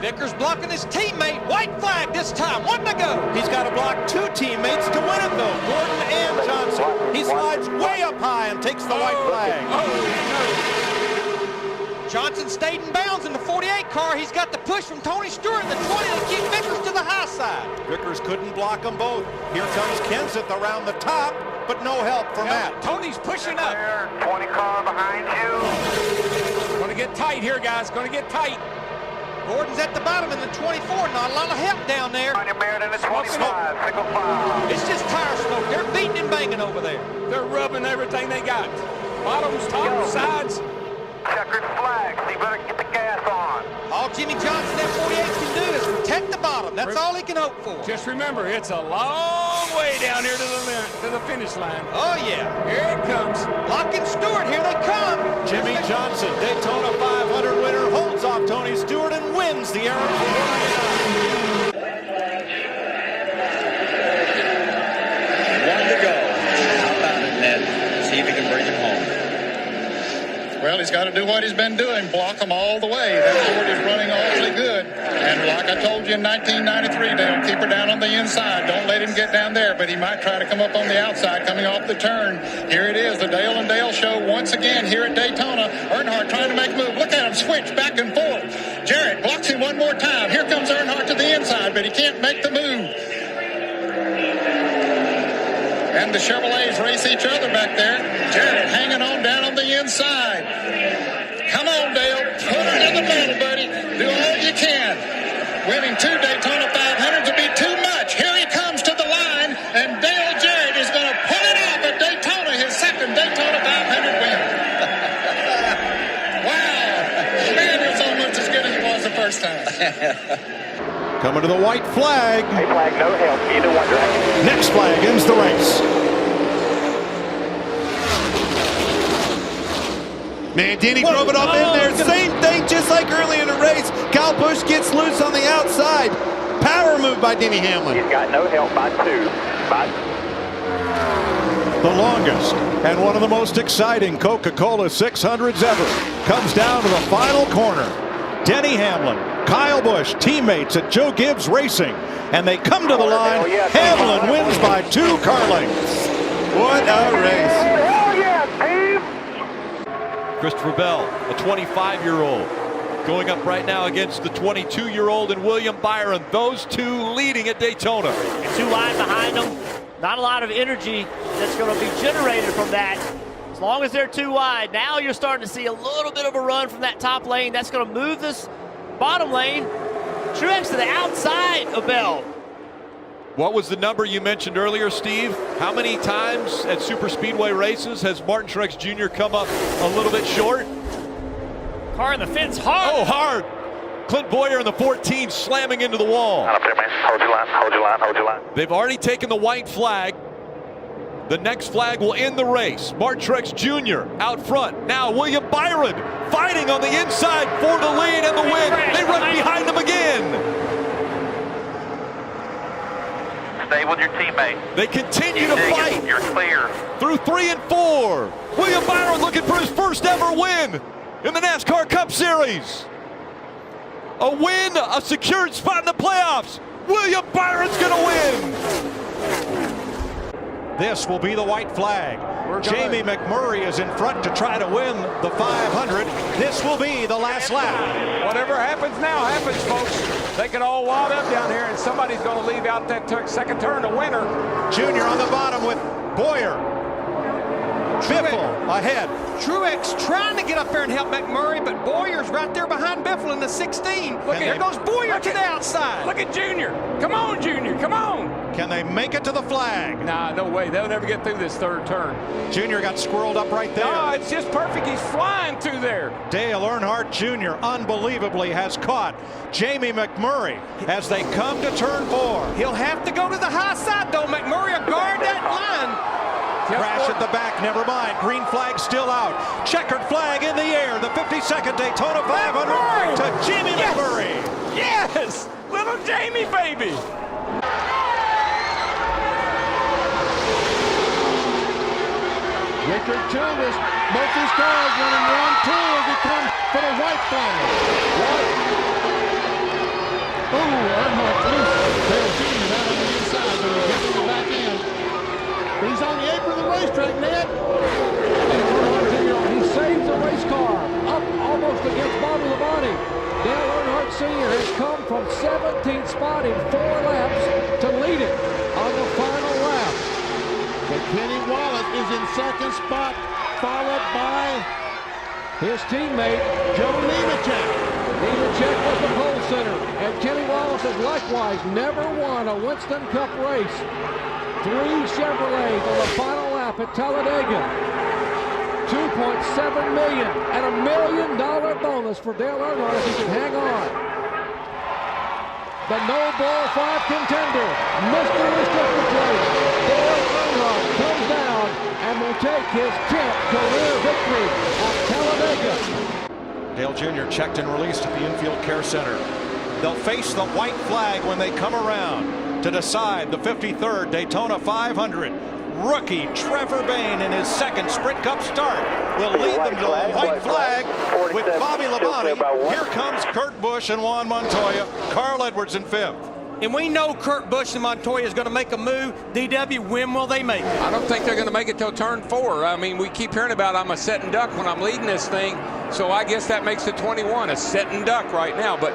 Vickers blocking his teammate. White flag this time. 1 to go. He's got to block 2 teammates to win it, though. Gordon and Johnson. He slides way up high and takes the white flag. Johnson stayed in bounds in the 48 car. He's got the push from Tony Stewart in the 20 to keep Vickers to the high side. Vickers couldn't block them both. Here comes Kenseth around the top, but no help for Matt. Tony's pushing up. 20 car behind you. Going to get tight here, guys. Going to get tight. Gordon's at the bottom in the 24. Not a lot of help down there. Barrett in the 25, single file. It's just tire smoke. They're beating and banging over there. They're rubbing everything they got. Bottoms, tops, sides. Checkered flag, so you better get the gas on. All Jimmie Johnson that 48 can do is protect the bottom. That's all he can hope for. Just remember, it's a long way down here to the finish line. Oh, yeah. Here it comes. Locking Stewart. Here they come. Jimmie Johnson, Daytona 500 winner, holds off Tony Stewart and wins the Era 499. 1 to go. How about it, Ned? See if he can bring him home. Well, he's got to do what he's been doing, block them all the way. That Ford is running awfully good. And like I told you in 1993, Dale, keep her down on the inside. Don't let him get down there, but he might try to come up on the outside coming off the turn. Here it is, the Dale and Dale show once again here at Daytona. Earnhardt trying to make a move. Look at him switch back and forth. Jarrett blocks him one more time. Here comes Earnhardt to the inside, but he can't make the move. And the Chevrolets race each other back there. Jarrett hanging on down on the inside. Come on, Dale. Put her in the middle, buddy. Do all you can. Winning 2 Daytona 500s will be too much. Here he comes to the line, and Dale Jarrett is going to pull it off at Daytona, his second Daytona 500 win. Wow. Man, it's almost as good as it was the first time. Coming to the white flag. White flag, no help, either one direction. Next flag ends the race. Man, Denny drove it up in there. Same thing, just like early in the race. Kyle Busch gets loose on the outside. Power move by Denny Hamlin. He's got no help by 2. The longest and one of the most exciting Coca-Cola 600s ever comes down to the final corner. Denny Hamlin, Kyle Busch, teammates at Joe Gibbs Racing, and they come to the line. Hamlin wins by 2 car lengths. What a race. Hell yeah, Steve! Christopher Bell, a 25-year-old, going up right now against the 22-year-old and William Byron. Those two leading at Daytona. And 2 wide behind them. Not a lot of energy that's going to be generated from that. As long as they're 2 wide, now you're starting to see a little bit of a run from that top lane. That's going to move this bottom lane. Truex to the outside of Bell. What was the number you mentioned earlier, Steve? How many times at super speedway races has Martin Truex Jr. come up a little bit short? Car in the fence hard. Oh, hard. Clint Boyer in the 14 slamming into the wall. Up there, man. Hold your line, hold your line, hold your line. They've already taken the white flag. The next flag will end the race. Martin Truex Jr. out front. Now William Byron fighting on the inside for the lead and the win. They run behind him again. Stay with your teammate. They continue to fight. You're clear. Through 3 and 4. William Byron looking for his first ever win in the NASCAR Cup Series. A win, a secured spot in the playoffs. William Byron's gonna win. This will be the white flag. Jamie McMurray is in front to try to win the 500. This will be the last lap. Whatever happens now happens, folks. They can all wad up down here, and somebody's going to leave out that second turn, the winner. Junior on the bottom with Boyer. Biffle ahead. Truex trying to get up there and help McMurray, but Boyer's right there behind Biffle in the 16. Look, there goes Boyer to the outside. Look at Junior. Come on, Junior. Come on. Can they make it to the flag? Nah, no way. They'll never get through this third turn. Junior got squirreled up right there. No, it's just perfect. He's flying through there. Dale Earnhardt Jr. unbelievably has caught Jamie McMurray as they come to turn 4. He'll have to go to the high side, though. McMurray will guard that line. Crash at the back, never mind. Green flag still out. Checkered flag in the air. The 52nd Daytona 500 to Jamie McMurray. Yes! Little Jamie, baby! after turn. Both these cars running round 2 as they come for the white flag. Earnhardt loose. Dale Jr. out on the inside, but he's getting the back end. He's on the apron of the racetrack, Ned. Earnhardt Jr. He saves the race car up almost against Bubba Wallace. Dale Earnhardt Sr. has come from 17th spot in 4 laps to lead it on the final lap. But Kenny Wallace is in second spot, followed by his teammate, Joe Nemechek. Nemechek was the pole sitter, and Kenny Wallace has likewise never won a Winston Cup race. 3 Chevrolets on the final lap at Talladega. $2.7 million and $1 million bonus for Dale Earnhardt if he can hang on. The no ball 5 contender, Mr. Restricted Plate, Dale Earnhardt comes down and will take his 10th career victory at Talladega. Dale Jr. checked and released at the infield care center. They'll face the white flag when they come around to decide the 53rd Daytona 500. Rookie Trevor Bayne in his second Sprint Cup start will lead them to a white flag with Bobby Labonte. Here comes Kurt Busch and Juan Montoya. Carl Edwards in 5th. And we know Kurt Busch and Montoya is going to make a move. DW, when will they make it? I don't think they're going to make it till turn 4. I mean, we keep hearing about I'm a set and duck when I'm leading this thing. So I guess that makes it 21, a set and duck right now. But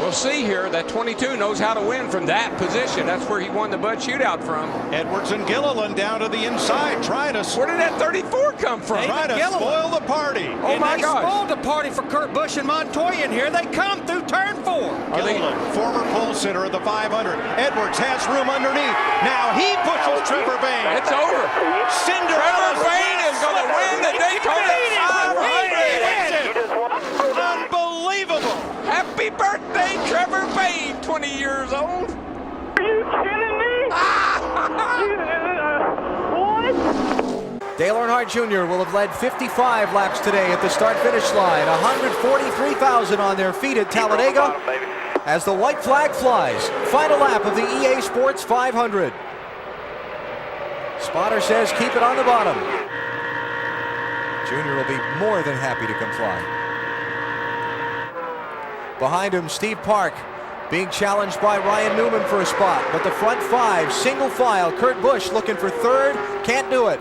we'll see here. That 22 knows how to win from that position. That's where he won the Bud Shootout from. Edwards and Gilliland down to the inside, trying to... Where did that 34 come from? Trying to spoil the party. Oh, my gosh. gosh. They spoiled the party for Kurt Busch and Montoya in here. They come through turn 4. Gilliland, former pole sitter of the 500. Edwards has room underneath. Now he pushes Trevor Bayne. It's over. Trevor Bayne is going to win the Daytona 500. Unbelievable. Happy birthday, Trevor Bayne, 20 years old. Are you kidding me? What? Dale Earnhardt Jr. will have led 55 laps today at the start-finish line. 143,000 on their feet at Talladega as the white flag flies. Final lap of the EA Sports 500. Spotter says keep it on the bottom. Jr. will be more than happy to comply. Behind him, Steve Park being challenged by Ryan Newman for a spot, but the front 5, single file. Kurt Busch looking for 3rd, can't do it.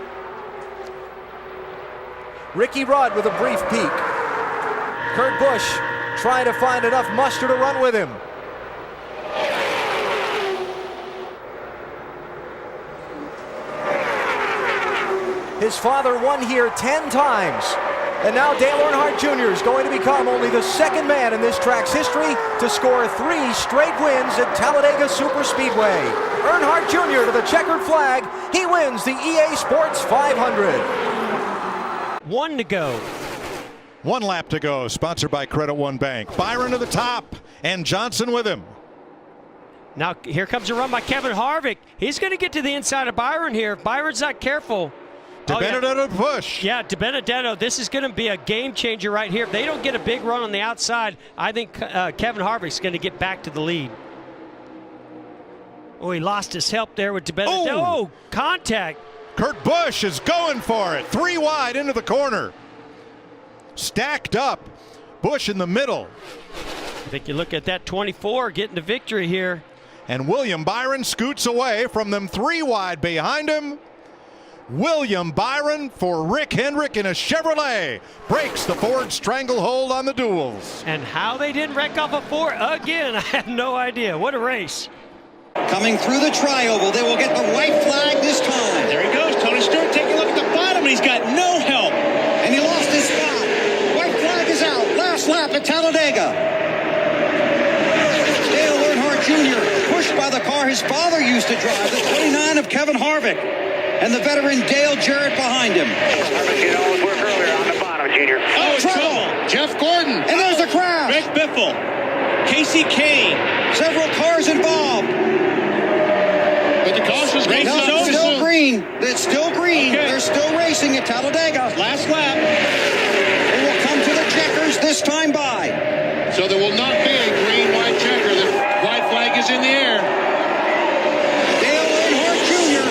Ricky Rudd with a brief peek. Kurt Busch trying to find enough muster to run with him. His father won here 10 times. And now Dale Earnhardt Jr. is going to become only the 2nd man in this track's history to score 3 straight wins at Talladega Superspeedway. Earnhardt Jr. to the checkered flag. He wins the EA Sports 500. 1 to go. 1 lap to go. Sponsored by Credit One Bank. Byron to the top and Johnson with him. Now here comes a run by Kevin Harvick. He's going to get to the inside of Byron here. If Byron's not careful. DiBenedetto push. Yeah, DiBenedetto, this is going to be a game changer right here. If they don't get a big run on the outside, I think Kevin Harvick's going to get back to the lead. Oh, he lost his help there with DiBenedetto. Oh, contact. Kurt Busch is going for it. 3 wide into the corner. Stacked up. Busch in the middle. I think you look at that 24 getting the victory here. And William Byron scoots away from them 3 wide behind him. William Byron for Rick Hendrick in a Chevrolet breaks the Ford stranglehold on the duels. And how they didn't wreck off a 4 again, I have no idea. What a race. Coming through the tri-oval, they will get the white flag this time. There he goes, Tony Stewart taking a look at the bottom, and he's got no help. And he lost his spot. White flag is out. Last lap at Talladega. Dale Earnhardt Jr. pushed by the car his father used to drive, the 29 of Kevin Harvick. And the veteran Dale Jarrett behind him. Harvick did all his work earlier on the bottom, Junior. Oh, trouble. Jeff Gordon. And there's a crash. Greg Biffle. Casey Kane. Several cars involved. But the caution's No, it's still green. It's still green. Okay. They're still racing at Talladega. Last lap. They will come to the checkers this time by. So there will not be a green-white checker. The white flag is in the air. Dale Earnhardt Jr.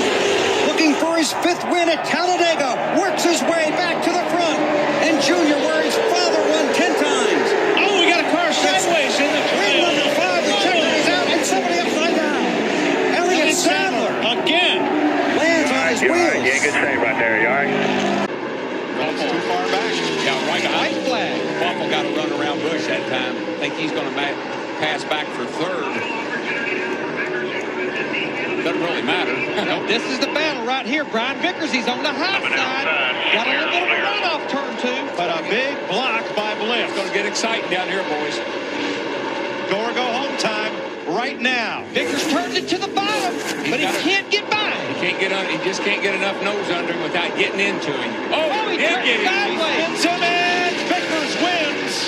looking for his 5th win at Talladega, works his way back to the front. And Junior, where his father won 10 times. Oh, we got a car sideways in the Win number 5, the checker is out, and somebody upside down. Elliott Sadler again lands on his wheels. Yeah, good save right there. You all right? Too far back. Yeah, right behind. White flag. Buffalo got to run around Bush that time. I think he's going to pass back for 3rd. Doesn't really matter. No, this is the battle right here. Brian Vickers, he's on the high side. Got a little bit of a runoff turn 2. But a big block by Bliss. It's going to get exciting down here, boys. Go or go home time right now. Vickers turns it to the bottom, but he can't get by. He just can't get enough nose under him without getting into him. Oh, he turned did get sideways. And Vickers wins.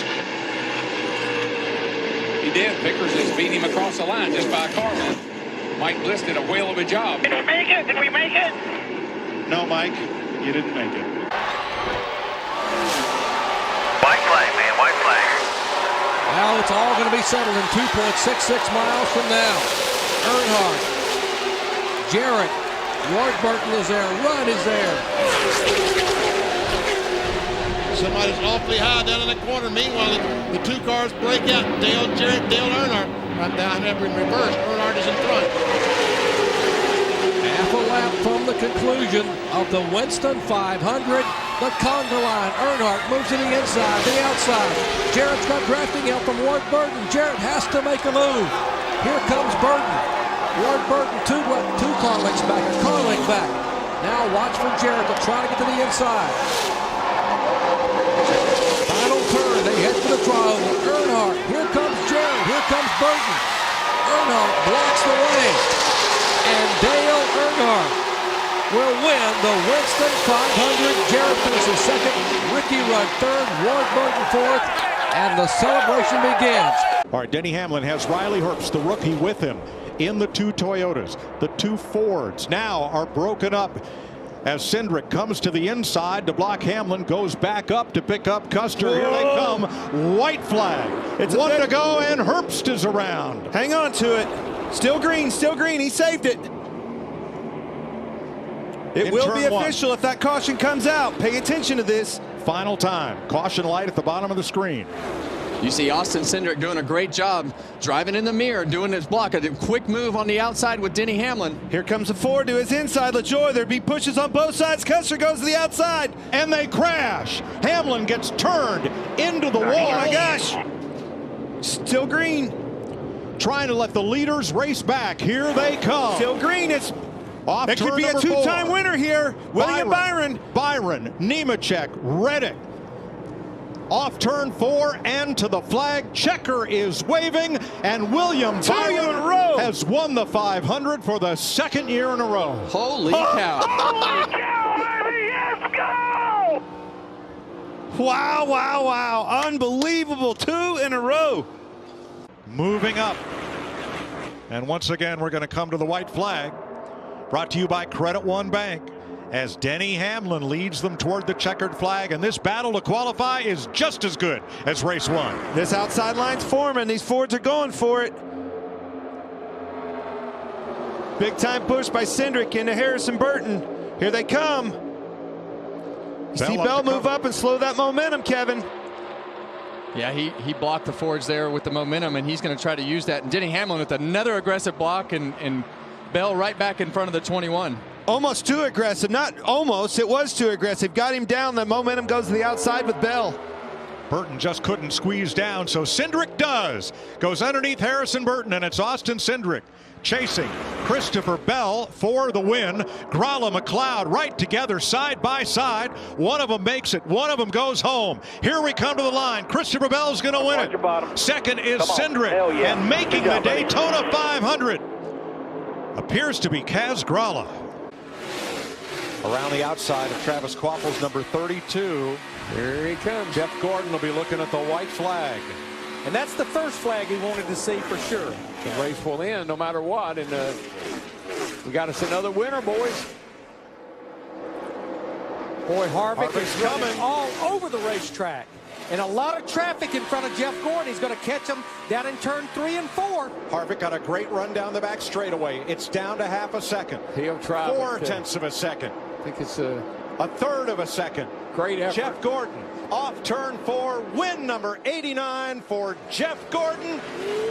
He did. Vickers just beat him across the line just by a car length. Mike Bliss did a whale of a job. Did we make it? Did we make it? No, Mike, you didn't make it. White flag, man. White flag. Now it's all going to be settled in 2.66 miles from now. Earnhardt, Jarrett, Warburton is there, Rudd is there. Somebody's awfully high down in the corner. Meanwhile, the 2 cars break out. Jarrett, Dale Earnhardt. Right down there in reverse. Earnhardt is in front. Half a lap from the conclusion of the Winston 500. The conga line. Earnhardt moves to the inside, the outside. Jarrett's got drafting help from Ward Burton. Jarrett has to make a move. Here comes Burton. Ward Burton, two car lengths back, a car length back. Now watch for Jarrett to try to get to the inside. Final turn, they head for the trial. Earnhardt, here comes Jarrett, here comes Burton. Earnhardt blocks the way. And Dale Earnhardt will win the Winston 500. Jarrett finishes 2nd, Ricky Rudd 3rd, Ward Burton 4th, and the celebration begins. All right, Denny Hamlin has Riley Herbst, the rookie, with him in the 2 Toyotas. The 2 Fords now are broken up as Cindric comes to the inside to block Hamlin, goes back up to pick up Custer. Here they come. White flag. It's 1 to go, and Herbst is around. Hang on to it. Still green, still green. He saved it. It will be official if that caution comes out. Pay attention to this. Final time. Caution light at the bottom of the screen. You see Austin Cindric doing a great job driving in the mirror, doing his block. A quick move on the outside with Denny Hamlin. Here comes the Ford to his inside. LaJoy, there'd be pushes on both sides. Custer goes to the outside. And they crash. Hamlin gets turned into the wall. Oh my gosh. Still green. Trying to let the leaders race back. Here they come. Still green. It's off. It could be a 2-time winner here. William Byron. Byron, Nemechek, Reddick. Off turn 4 and to the flag. Checker is waving, and William Byron has won the 500 for the 2nd year in a row. Holy cow. Holy cow, baby! Let's go! Wow, wow, wow. Unbelievable. 2 in a row. Moving up. And once again, we're going to come to the white flag. Brought to you by Credit One Bank, as Denny Hamlin leads them toward the checkered flag. And this battle to qualify is just as good as race 1. This outside line's forming. These Fords are going for it. Big time push by Cindric into Harrison Burton. Here they come. You see Bell move up and slow that momentum, Kevin. Yeah, he blocked the Fords there with the momentum, and he's going to try to use that. And Denny Hamlin with another aggressive block, and Bell right back in front of the 21. Almost too aggressive. Not almost. It was too aggressive. Got him down. The momentum goes to the outside with Bell. Burton just couldn't squeeze down, so Cindric does. Goes underneath Harrison Burton, and it's Austin Cindric chasing Christopher Bell for the win. Gralla McLeod right together side by side. One of them makes it. One of them goes home. Here we come to the line. Christopher Bell's going to win it. Second is Cindric, and making the Daytona 500 appears to be Kaz Gralla. Around the outside of Travis Quapple's number 32. Here he comes. Jeff Gordon will be looking at the white flag. And that's the first flag he wanted to see for sure. The race will end no matter what, and we got us another winner, boys. Boy, Harvick is coming all over the racetrack. and a lot of traffic in front of Jeff Gordon. He's going to catch him down in turn 3 and 4. Harvick got a great run down the back straightaway. It's down to half a second. He'll try. 4/10 of a second. I think it's a third of a second. Great effort. Jeff Gordon off turn 4. Win number 89 for Jeff Gordon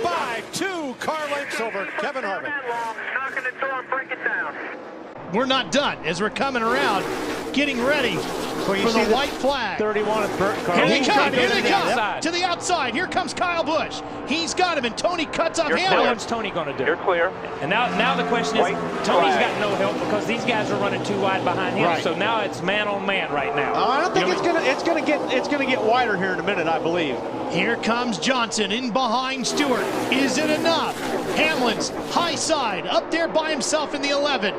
by 2 car lengths over Kevin Harvick. We're not done as we're coming around, getting ready for the white flag. 31 of Burt Car. Here they come, to the outside. Here comes Kyle Busch. He's got him, and Tony cuts off Hamlin. Now what's Tony going to do? You're clear. And now the question is, Tony's got no help because these guys are running too wide behind him. Right. So now it's man on man right now. I don't think it's gonna get wider here in a minute, I believe. Here comes Johnson in behind Stewart. Is it enough? Hamlin's high side up there by himself in the 11.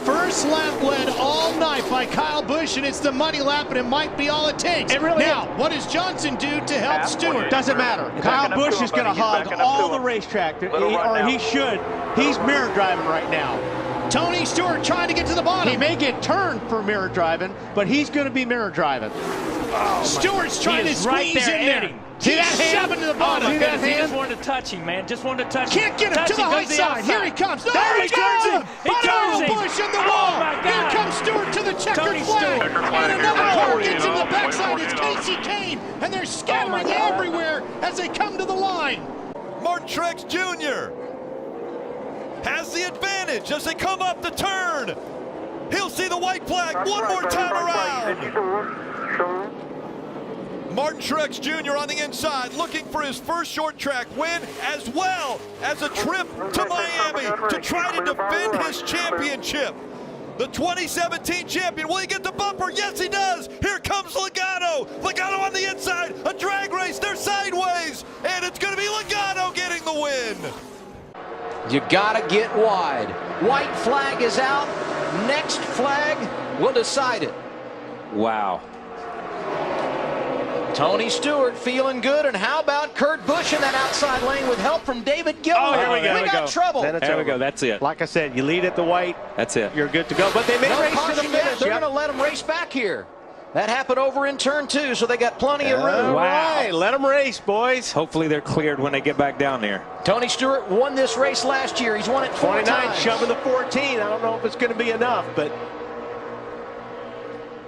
First lap led all night by Kyle Busch, and it's the money lap, and it might be all it takes. It really now, what does Johnson do to help Stewart? Doesn't matter. Kyle Busch is going to hog all the racetrack, he should. He's mirror driving right now. Tony Stewart trying to get to the bottom. He may get turned for mirror driving, but he's going to be mirror driving. Stewart's trying to squeeze in there. See that He's hand? shoving to the bottom. See that He hand? just wanted to touch him, man. Just wanted to touch him. Can't get him to the high side. Here he comes. No, There he turns goes. him. He turns him. Busch in the Oh, wall. my Here God. comes Stewart to the checkered Tony flag. Stewart. And another car gets in the backside. It's Casey Kane. And they're scattering everywhere as they come to the line. Martin Truex Jr. has the advantage as they come up the turn. He'll see the white flag one more time around. Martin Truex Jr. on the inside, looking for his first short track win, as well as a trip to Miami to try to defend his championship. The 2017 champion, will he get the bumper? Yes, he does. Here comes Logano. Logano on the inside, a drag race, they're sideways, and it's going to be Logano getting the win. You gotta get wide. White flag is out. Next flag will decide it. Wow. Tony Stewart feeling good, and how about Kurt Busch in that outside lane with help from David Gilmour? Oh, here we go. We got trouble. There we go. That's it. Like I said, you lead at the white. That's it. You're good to go. But they may No race to the caution yet. finish. They're going to let them race back here. That happened over in turn 2, so they got plenty of room. All right, let them race, boys. Hopefully they're cleared when they get back down there. Tony Stewart won this race last year. He's won it 4 times. shoving the 14. I don't know if it's going to be enough, but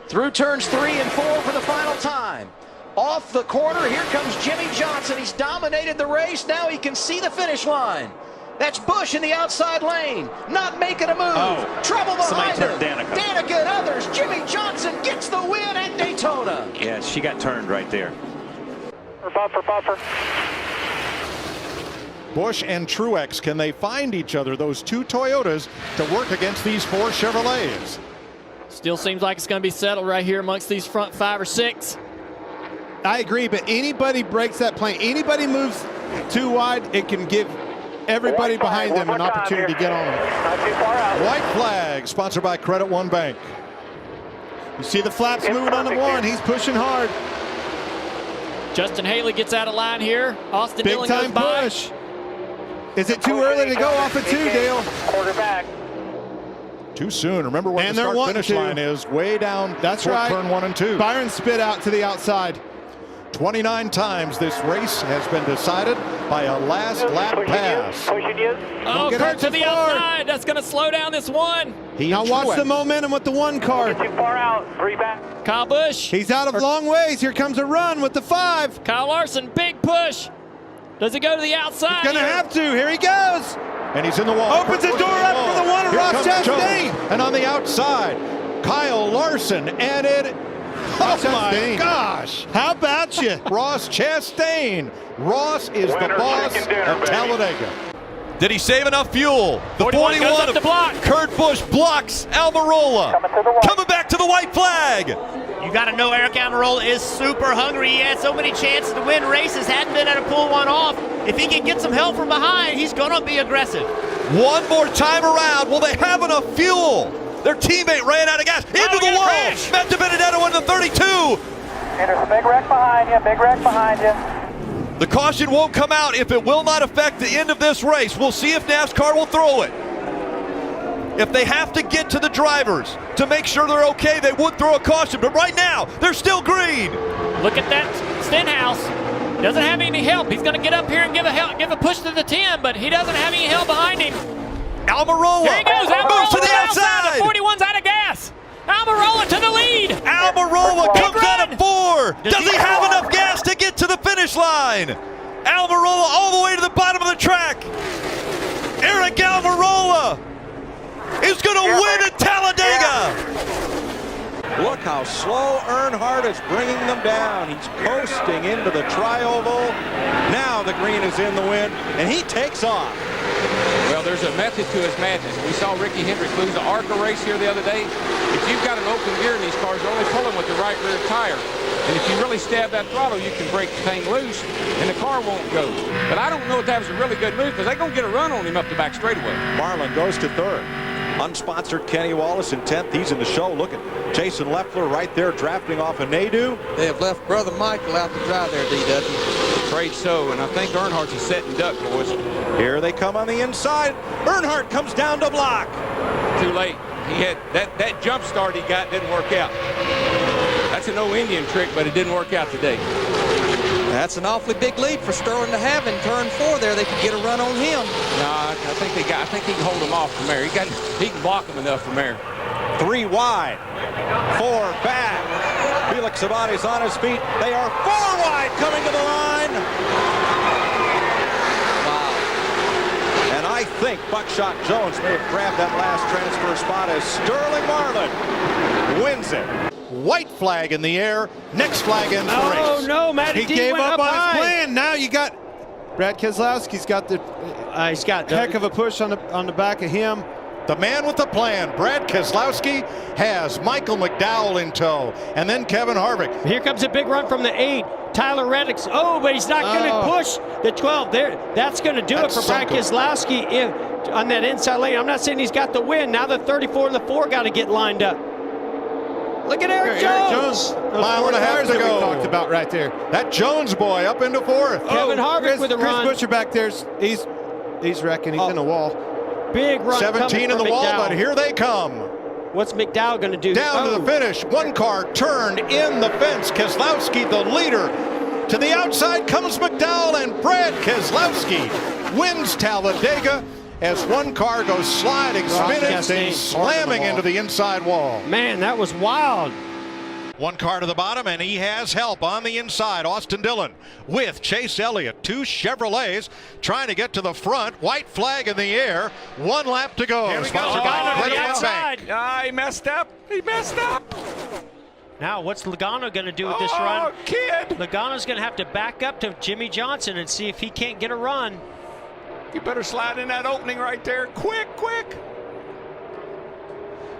Through turns 3 and 4 for the final time. Off the corner, here comes Jimmie Johnson. He's dominated the race. Now he can see the finish line. That's Busch in the outside lane, not making a move. Oh, trouble behind him. Danica. Danica and others. Jimmie Johnson gets the win at Daytona. Yeah, she got turned right there. Buffer. Busch and Truex, can they find each other, those two Toyotas, to work against these 4 Chevrolets? Still seems like it's going to be settled right here amongst these front 5 or 6. I agree, but anybody breaks that plane, anybody moves too wide, it can give everybody behind them an opportunity to get on them. Not too far out. White flag, sponsored by Credit One Bank. You see the flaps moving on the 1. He's pushing hard. Justin Haley gets out of line here. Austin Big Dillon time goes by. push. Is it too early to go off of 2, Dale? Quarterback. Too soon. Remember where And the they're wanting start-finish to. line is, way down. That's toward right. Turn 1 and 2. Byron spit out to the outside. 29 times this race has been decided by a last lap pass. Pushing you. Oh, get Kurt out to too the far. outside. That's going to slow down this one. Now watch the momentum with the 1 car. Too far out. 3 back. Kyle Busch. He's out of long ways. Here comes a run with the 5. Kyle Larson, big push. Does it go to the outside? Gonna have to. Here he goes. And he's in the wall. Opens his door up for the 1 of Here Ross comes Chastain. Joe. And on the outside, Kyle Larson added. Oh my gosh! How about you? Ross Chastain. Ross is the Winner boss chicken dinner, of baby. Talladega. Did he save enough fuel? The 41 goes up of to block. Kurt Busch blocks Almirola. Coming back to the white flag. You got to know Eric Almirola is super hungry. He had so many chances to win races, hadn't been able to pull one off. If he can get some help from behind, he's going to be aggressive. One more time around. Will they have enough fuel? Their teammate ran out of gas. Into the wall. Matt DiBenedetto in the 32. There's a big wreck behind you. Big wreck behind you. The caution won't come out if it will not affect the end of this race. We'll see if NASCAR will throw it. If they have to get to the drivers to make sure they're okay, they would throw a caution. But right now, they're still green. Look at that Stenhouse. Doesn't have any help. He's going to get up here and give a push to the 10, but he doesn't have any help behind him. Almirola. There he goes. Almirola moves to the outside. The 41's out of gas. Almirola to the lead. Almirola comes out of 4. Does he have enough gas to get to the finish line? Almirola all the way to the bottom of the track. Eric Almirola is going to win at Talladega. Look how slow Earnhardt is bringing them down. He's coasting into the tri-oval. Now the green is in the wind, and he takes off. Well, there's a method to his madness. We saw Ricky Hendrick lose the ARCA race here the other day. If you've got an open gear in these cars, you're only pulling with the right rear tire. And if you really stab that throttle, you can break the thing loose, and the car won't go. But I don't know if that was a really good move, because they're going to get a run on him up the back straightaway. Marlin goes to 3rd. Unsponsored Kenny Wallace in 10th. He's in the show. Look at Jason Leffler right there drafting off a Nadu. They have left Brother Michael out to dry there, DW. Afraid so, and I think Earnhardt's a setting duck, boys. Here they come on the inside. Earnhardt comes down to block. Too late. He had that jump start he got didn't work out. That's an old Indian trick, but it didn't work out today. That's an awfully big lead for Sterling to have in turn 4 there. They could get a run on him. No, I think he can hold him off from there. He can block him enough from there. 3 wide, 4 back. Felix Abadi's on his feet. They are 4 wide coming to the line. Wow. And I think Buckshot Jones may have grabbed that last transfer spot as Sterling Marlin wins it. White flag in the air. Next flag ends the race. Oh no, Matty He D gave went up on high. his plan. Now you got Brad Keselowski's got the heck of a push on the back of him. The man with the plan, Brad Keselowski, has Michael McDowell in tow, and then Kevin Harvick. Here comes a big run from the 8. Tyler Reddick's. Oh, but he's not going to push the 12. There, that's going to do it for Brad Keselowski on that inside lane. I'm not saying he's got the win. Now the 34 and the 4 got to get lined up. Look at Eric Jones. Mile and a half to go. We talked about right there. That Jones boy up into 4th. Kevin Harvick with a run. Chris Buescher back there. He's wrecking. He's in the wall. Big run. 17 in the wall, McDowell. but here they come. What's McDowell going to do? Down to the finish. One car turned in the fence. Keselowski, the leader. To the outside comes McDowell, and Brad Keselowski wins Talladega as one car goes sliding, spinning, slamming into the inside wall. Man, that was wild. One car to the bottom, and he has help on the inside. Austin Dillon with Chase Elliott. 2 Chevrolets trying to get to the front. White flag in the air. 1 lap to go. Here we go. Sponsored by Logano to the Credit outside. Bank. He messed up. He messed up. Now, what's Logano going to do with this run? Kid. Logano's going to have to back up to Jimmie Johnson and see if he can't get a run. You better slide in that opening right there. Quick, quick.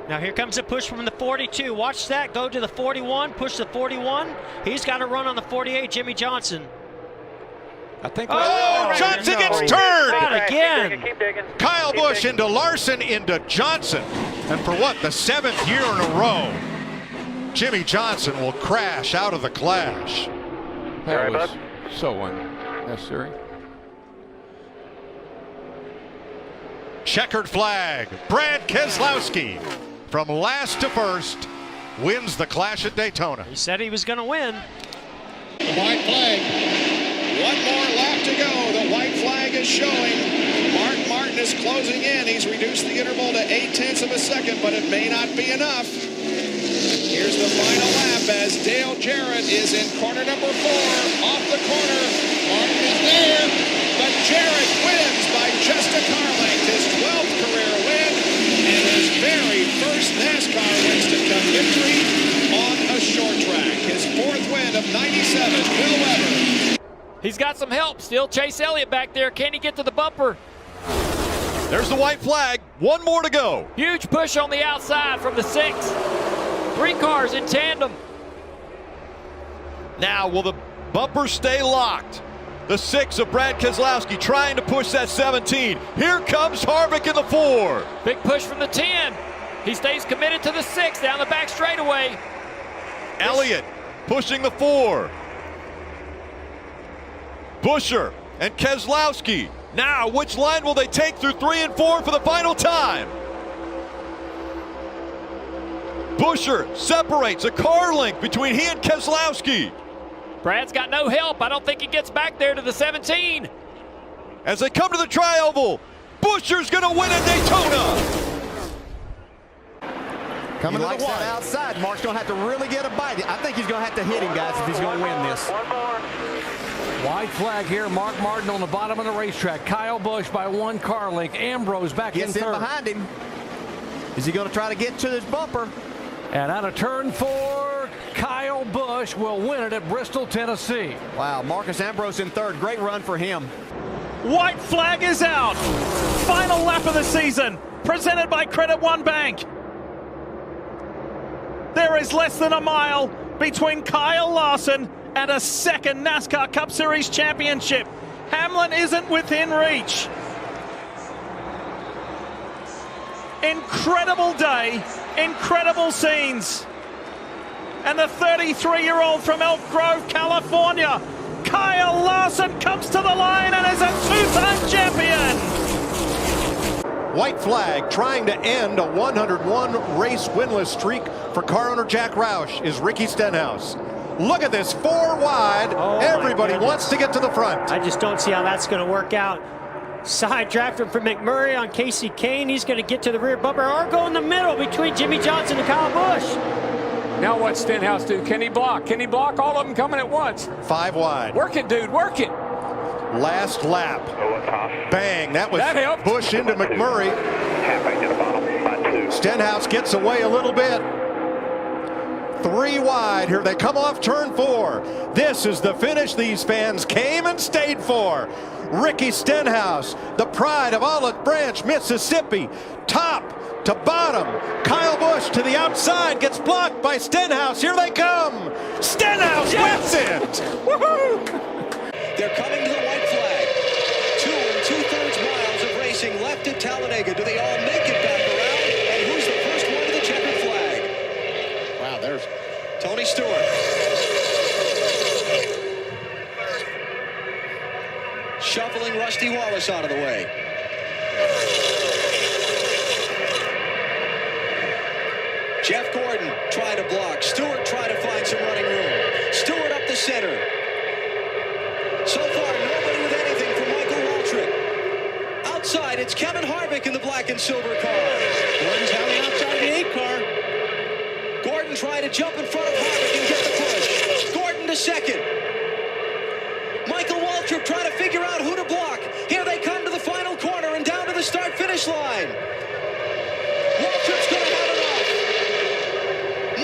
Now here comes a push from the 42. Watch that. Go to the 41. Push the 41. He's got to run on the 48. Jimmie Johnson. I think. Johnson gets turned. Not again. Keep digging. Kyle Busch into Larson into Johnson. And for what, the 7th year in a row, Jimmie Johnson will crash out of the clash. That was so unnecessary. Checkered flag. Brad Keselowski, from last to first, wins the clash at Daytona. He said he was going to win. The white flag. 1 more lap to go. The white flag is showing. Mark Martin is closing in. He's reduced the interval to 0.8 of a second, but it may not be enough. Here's the final lap as Dale Jarrett is in corner number 4. Off the corner. Martin is there, but Jarrett wins by just a car length. His 12th career win and his very first NASCAR Winston Cup victory on a short track. His 4th win of 97. Bill Weber. He's got some help still. Chase Elliott back there. Can he get to the bumper? There's the white flag. 1 more to go. Huge push on the outside from the 6. 3 cars in tandem. Now, will the bumper stay locked? The 6 of Brad Keselowski trying to push that 17. Here comes Harvick in the 4. Big push from the 10. He stays committed to the 6 down the back straightaway. Elliott pushing the 4. Buescher and Keselowski. Now, which line will they take through 3 and 4 for the final time? Buescher separates a car length between he and Keselowski. Brad's got no help. I don't think he gets back there to the 17. As they come to the tri-oval, Buescher's going to win at Daytona. Coming to the wide. Outside. Mark's going to have to really get a bite. I think he's going to have to hit him, guys, if he's going to win this. White flag here. Mark Martin on the bottom of the racetrack. Kyle Busch by 1 car length. Ambrose back in third. Behind him. Is he going to try to get to his bumper? And out of turn 4, Kyle Busch will win it at Bristol, Tennessee. Wow, Marcus Ambrose in third. Great run for him. White flag is out. Final lap of the season, presented by Credit One Bank. There is less than a mile between Kyle Larson and a second NASCAR Cup Series championship. Hamlin isn't within reach. Incredible day, incredible scenes. And the 33-year-old from Elk Grove, California, Kyle Larson, comes to the line and is a 2-time champion. White flag trying to end a 101 race winless streak for car owner Jack Roush is Ricky Stenhouse. Look at this, 4 wide. Everybody wants to get to the front. I just don't see how that's going to work out. Side drafter for McMurray on Casey Kane. He's going to get to the rear bumper or go in the middle between Jimmie Johnson and Kyle Busch. Now what's Stenhouse do? Can he block? Can he block all of them coming at once? 5 wide. Work it, dude, work it. Last lap. Bang, that was Busch into McMurray. Stenhouse gets away a little bit. 3 wide. Here they come off turn 4. This is the finish these fans came and stayed for. Ricky Stenhouse, the pride of Olive Branch, Mississippi. Top to bottom. Kyle Busch to the outside, gets blocked by Stenhouse. Here they come. Stenhouse wins it. Woohoo! They're coming to the white flag. 2 2/3 miles of racing left at Talladega. Do they all make it back around? And who's the first one to the checkered flag? Wow, there's Tony Stewart. Shuffling Rusty Wallace out of the way. Jeff Gordon tried to block. Stewart tried to find some running room. Stewart up the center. So far, nobody with anything from Michael Waltrip. Outside, it's Kevin Harvick in the black and silver car. Gordon's hanging outside the 8 car. Gordon trying to jump in front of Harvick and get the push. Gordon to second. Michael Waltrip trying to figure out who to block. Here they come to the final corner and down to the start-finish line. Waltrip's going to have enough.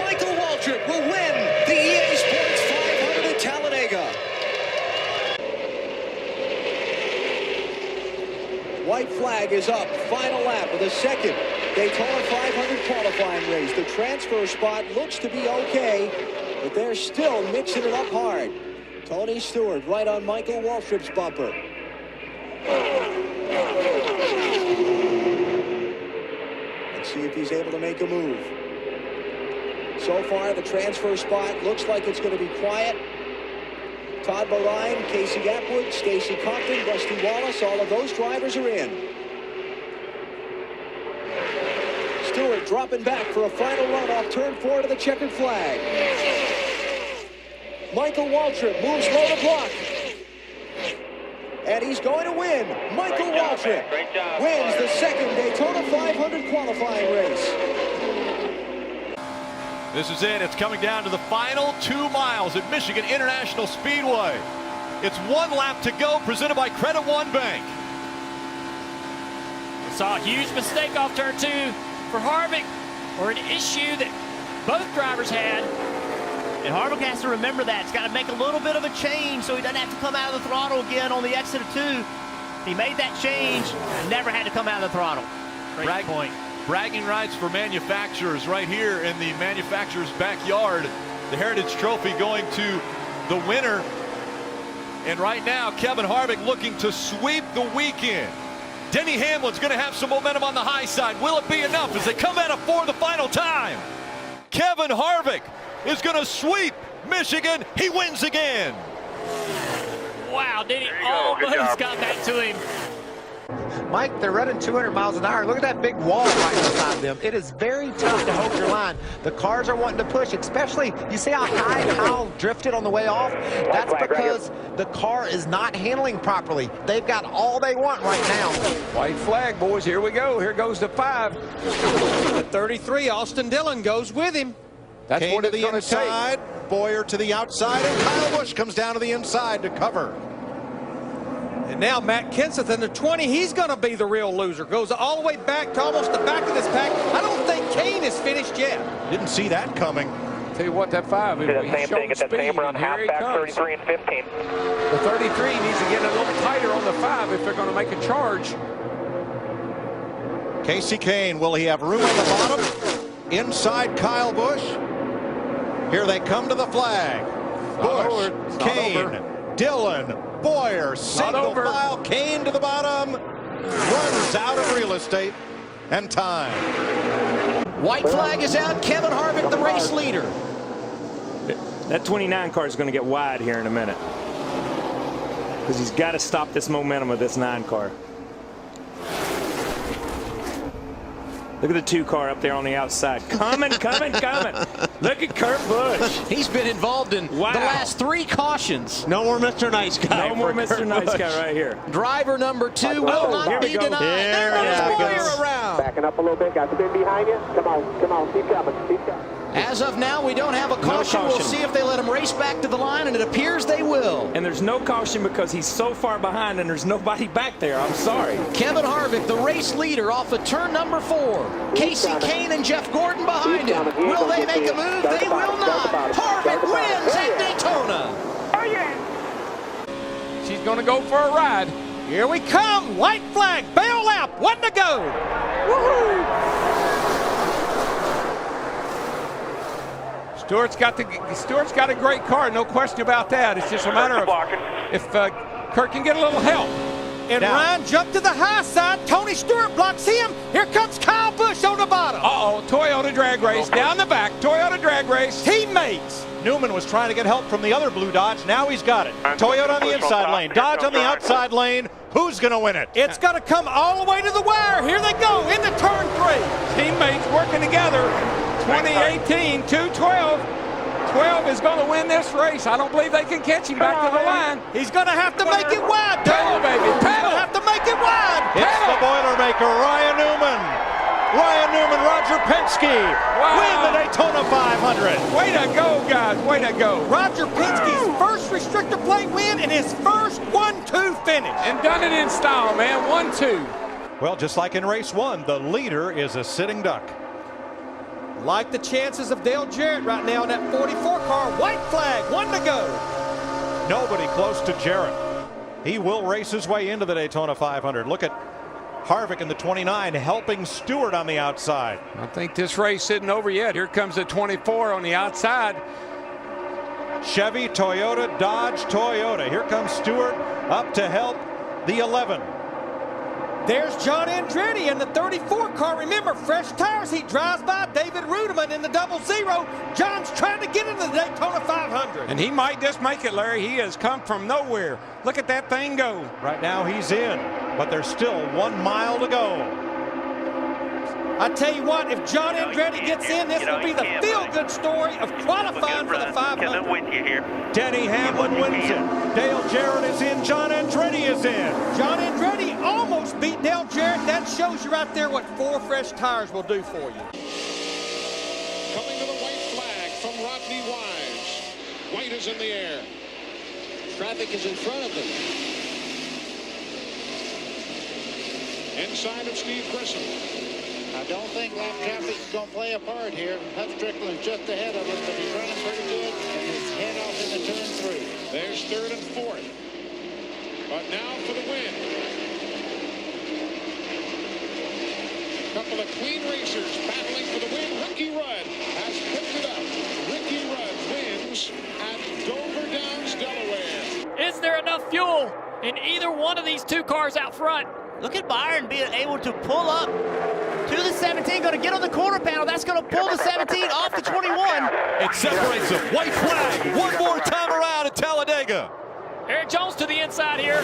Michael Waltrip will win the EA Sports 500 at Talladega. White flag is up. Final lap of the second Daytona 500 qualifying race. The transfer spot looks to be okay, but they're still mixing it up hard. Tony Stewart right on Michael Waltrip's bumper. Let's see if he's able to make a move. So far, the transfer spot looks like it's going to be quiet. Todd Bodine, Casey Atwood, Stacy Compton, Rusty Wallace, all of those drivers are in. Stewart dropping back for a final run off turn 4 to the checkered flag. Michael Waltrip moves low to block. And he's going to win. Michael Waltrip wins the second Daytona 500 qualifying race. This is it. It's coming down to the final 2 miles at Michigan International Speedway. It's 1 lap to go, presented by Credit One Bank. We saw a huge mistake off turn 2 for Harvick, or an issue that both drivers had. And Harvick has to remember that. He's got to make a little bit of a change so he doesn't have to come out of the throttle again on the exit of 2. He made that change, never had to come out of the throttle. Great point. Bragging rights for manufacturers right here in the manufacturer's backyard. The Heritage Trophy going to the winner. And right now, Kevin Harvick looking to sweep the weekend. Denny Hamlin's going to have some momentum on the high side. Will it be enough as they come at it for the final time? Kevin Harvick is going to sweep Michigan. He wins again. Wow, Denny almost got back to him. Mike, they're running 200 miles an hour. Look at that big wall right beside them. It is very tough to hold your line. The cars are wanting to push, especially, you see how high Kyle drifted on the way off? That's because the car is not handling properly. They've got all they want right now. White flag, boys. Here we go. Here goes the 5. The 33, Austin Dillon goes with him. That's Kane what to it's the going to take. inside, Boyer to the outside, and Kyle Busch comes down to the inside to cover. And now Matt Kenseth in the 20, he's going to be the real loser. Goes all the way back to almost the back of this pack. I don't think Kane is finished yet. Didn't see that coming. Tell you what, that 5, he's showing speed, and here he comes. 33 and 15. The 33 needs to get a little tighter on the 5 if they're going to make a charge. Kasey Kahne, will he have room on the bottom? Inside Kyle Busch. Here they come to the flag. Busch, Kane, Dillon, Boyer, single file, Kane to the bottom. Runs out of real estate and time. White flag is out. Kevin Harvick, the race leader. That 29 car is going to get wide here in a minute, because he's got to stop this momentum of this 9 car. Look at the 2 car up there on the outside. Coming. Look at Kurt Busch. He's been involved in the last 3 cautions. No more Mr. Nice Guy. No more Mr. Nice Guy right here. Driver number 2 will not be denied. There goes Boyer around. Backing up a little bit. Got spin behind you. Come on. Keep coming. As of now, we don't have a caution. We'll see if they let him race back to the line, and it appears they will. And there's no caution because he's so far behind and there's nobody back there. I'm sorry. Kevin Harvick, the race leader, off of turn number 4. Kasey Kahne and Jeff Gordon behind him. Will they make a move? They will not. Harvick wins at Daytona. Oh, yeah. She's going to go for a ride. Here we come. White flag. Bail lap. 1 to go. Woohoo! Stewart's got a great car, no question about that. It's just a matter of if Kurt can get a little help. And Ryan jumped to the high side. Tony Stewart blocks him. Here comes Kyle Busch on the bottom. Uh-oh, Toyota drag race down the back. Toyota drag race. Teammates. Newman was trying to get help from the other blue Dodge. Now he's got it. Toyota on the inside lane. Dodge on the outside lane. Who's going to win it? It's going to come all the way to the wire. Here they go into turn 3. Teammates working together. 2018, 212. 12 is going to win this race. I don't believe they can catch him back to the line. He's going to have to make it wide. Pedal, baby, pedal. He's going to have to make it wide. It's the Boilermaker, Ryan Newman. Roger Penske win the Daytona 500. Way to go, guys. Way to go. Roger Penske's first restrictor plate win and his first 1-2 finish. And done it in style, man. 1-2. Well, just like in race 1, the leader is a sitting duck. Like the chances of Dale Jarrett right now in that 44 car. White flag, 1 to go. Nobody close to Jarrett. He will race his way into the Daytona 500. Look at Harvick in the 29 helping Stewart on the outside. I think this race isn't over yet. Here comes the 24 on the outside. Chevy, Toyota, Dodge, Toyota. Here comes Stewart up to help the 11. There's John Andretti in the 34 car. Remember, fresh tires. He drives by David Rudiman in the 00. John's trying to get into the Daytona 500. And he might just make it, Larry. He has come from nowhere. Look at that thing go. Right now he's in, but there's still 1 mile to go. I tell you what, if John Andretti gets in, this will be the feel-good story of qualifying for the 500. with you here. Denny Hamlin wins it. Dale Jarrett is in. John Andretti is in. John Andretti almost beat Dale Jarrett. That shows you right there what 4 fresh tires will do for you. Coming to the white flag from Rodney Wise. White is in the air. Traffic is in front of them. Inside of Steve Grissom. I don't think lap traffic is going to play a part here. Huff Strickland's just ahead of us, but he's running pretty good, and he's head off into turn 3. There's 3rd and 4th. But now for the win. Couple of clean racers battling for the win. Ricky Rudd has picked it up. Ricky Rudd wins at Dover Downs, Delaware. Is there enough fuel in either one of these 2 cars out front? Look at Byron being able to pull up to the 17, going to get on the quarter panel. That's going to pull the 17 off the 21. It separates them. White flag. One more time around at Talladega. Eric Jones to the inside here.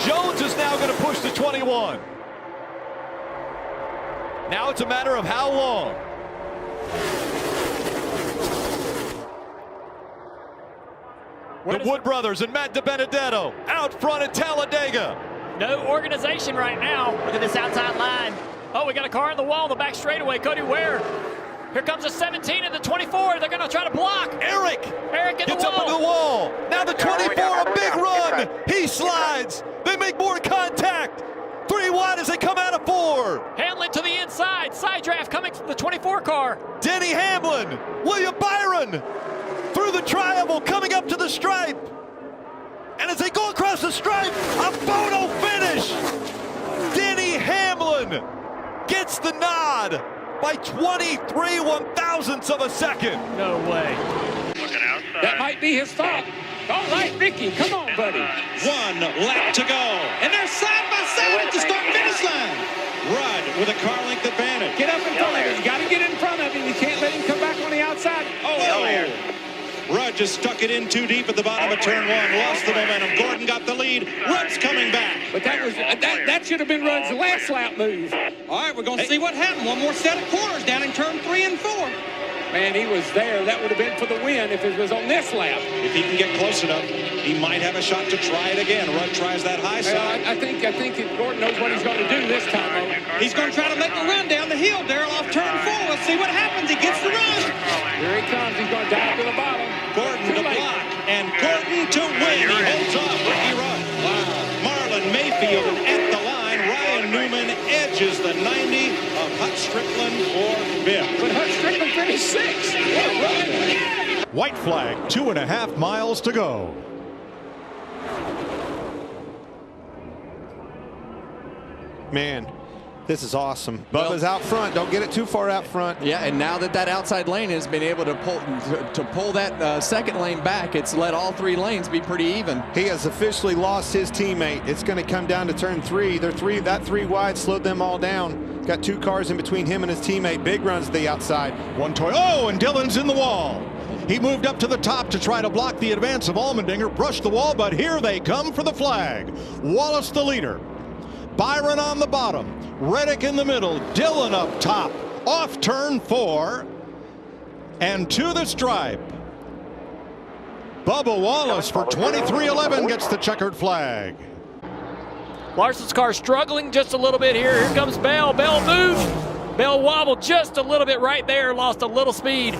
Jones is now going to push the 21. Now it's a matter of how long. The Wood brothers and Matt DiBenedetto out front at Talladega. No organization right now. Look at this outside line. Oh, we got a car in the wall, the back straightaway. Cody Ware. Here comes the 17 and the 24. They're going to try to block. Eric in gets the up into the wall. Now the 24, a big run. He slides. They make more contact. 3 wide as they come out of 4. Hamlin to the inside. Side draft coming from the 24 car. Denny Hamlin. William Byron through the tri-oval coming up to the stripe. And as they go across the stripe, a photo finish. Denny Hamlin gets the nod by 23 one-thousandths of a second. No way. That might be his fault. All right, Ricky, come on, buddy. 1 lap to go. And they're side by side at the start-finish line. Rudd with a car length advantage. Get up in front of him. You got to get in front of him. You can't let him come back on the outside. Rudd just stuck it in too deep at the bottom of turn 1. Lost the momentum. Gordon got the lead. Rudd's coming back. But that should have been Rudd's last lap move. All right, we're going to see what happened. One more set of corners down in turn 3 and 4. Man, he was there. That would have been for the win if it was on this lap. If he can get close enough, he might have a shot to try it again. Rudd tries that high side. I think Gordon knows what he's going to do this time. He's going to try to make a run down the hill, Darrell, off turn 4. Let's see what happens. He gets the run. Here he comes. He's going to dive to the bottom. Gordon to block, and Gordon to win. He holds off Ricky Rudd. Marlin Mayfield at the line. Ryan Newman edges the 90 of Hut Strickland for 5th. But Hut Strickland finished 6th. What a run. White flag, 2.5 miles to go. Man, this is awesome. Bubba's out front. Don't get it too far out front. Yeah, and now that outside lane has been able to pull that second lane back, it's let all 3 lanes be pretty even. He has officially lost his teammate. It's going to come down to turn 3. That 3 wide slowed them all down. Got 2 cars in between him and his teammate. Big runs to the outside. One toy. Oh, and Dillon's in the wall. He moved up to the top to try to block the advance of Allmendinger. Brushed the wall, but here they come for the flag. Wallace the leader. Byron on the bottom. Reddick in the middle. Dillon up top. Off turn 4. And to the stripe. Bubba Wallace for 23-11 gets the checkered flag. Larson's car struggling just a little bit here. Here comes Bell. Bell moved. Bell wobbled just a little bit right there. Lost a little speed.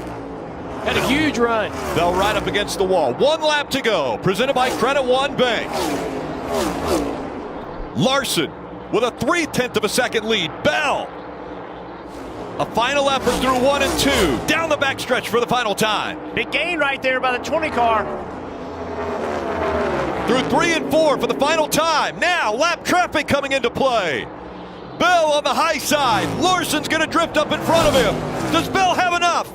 Had a huge run. Bell right up against the wall. 1 lap to go. Presented by Credit One Bank. Larson with a 0.3 of a second lead. Bell. A final effort through 1 and 2. Down the backstretch for the final time. Big gain right there by the 20 car. Through 3 and 4 for the final time. Now lap traffic coming into play. Bell on the high side. Larson's going to drift up in front of him. Does Bell have enough?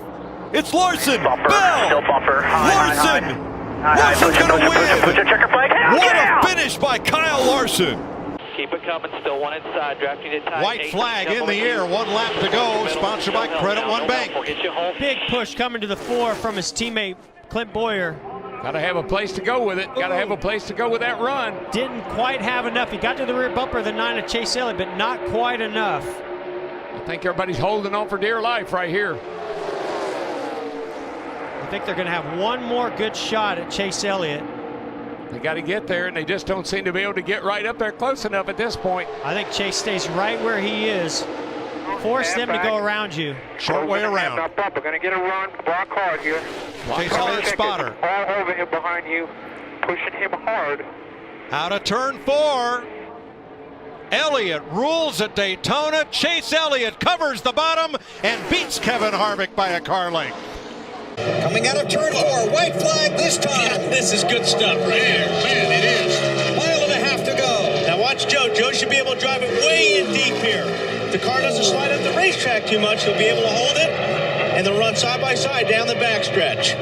It's Larson. Bell. Still bumper. Larson. Larson's going to win. What a finish by Kyle Larson. Keep it coming. Still 1 inside. Drafting it tight. White flag in the air. 1 lap to go. Sponsored by Credit One Bank. Big push coming to the 4 from his teammate Clint Boyer. Got to have a place to go with it. Got to have a place to go with that run. Didn't quite have enough. He got to the rear bumper of the 9 of Chase Elliott, but not quite enough. I think everybody's holding on for dear life right here. I think they're going to have one more good shot at Chase Elliott. They got to get there, and they just don't seem to be able to get right up there close enough at this point. I think Chase stays right where he is. Force them to go around you. Short way around. We're going to get a run. Block hard here. Chase Elliott spotter. All over him behind you. Pushing him hard. Out of turn 4. Elliott rules at Daytona. Chase Elliott covers the bottom and beats Kevin Harvick by a car length. Coming out of turn 4, white flag this time. Yeah, this is good stuff right here. Man, it is. 1.5 miles to go. Now watch Joe. Joe should be able to drive it way in deep here. If the car doesn't slide up the racetrack too much, he'll be able to hold it, and they'll run side by side down the backstretch.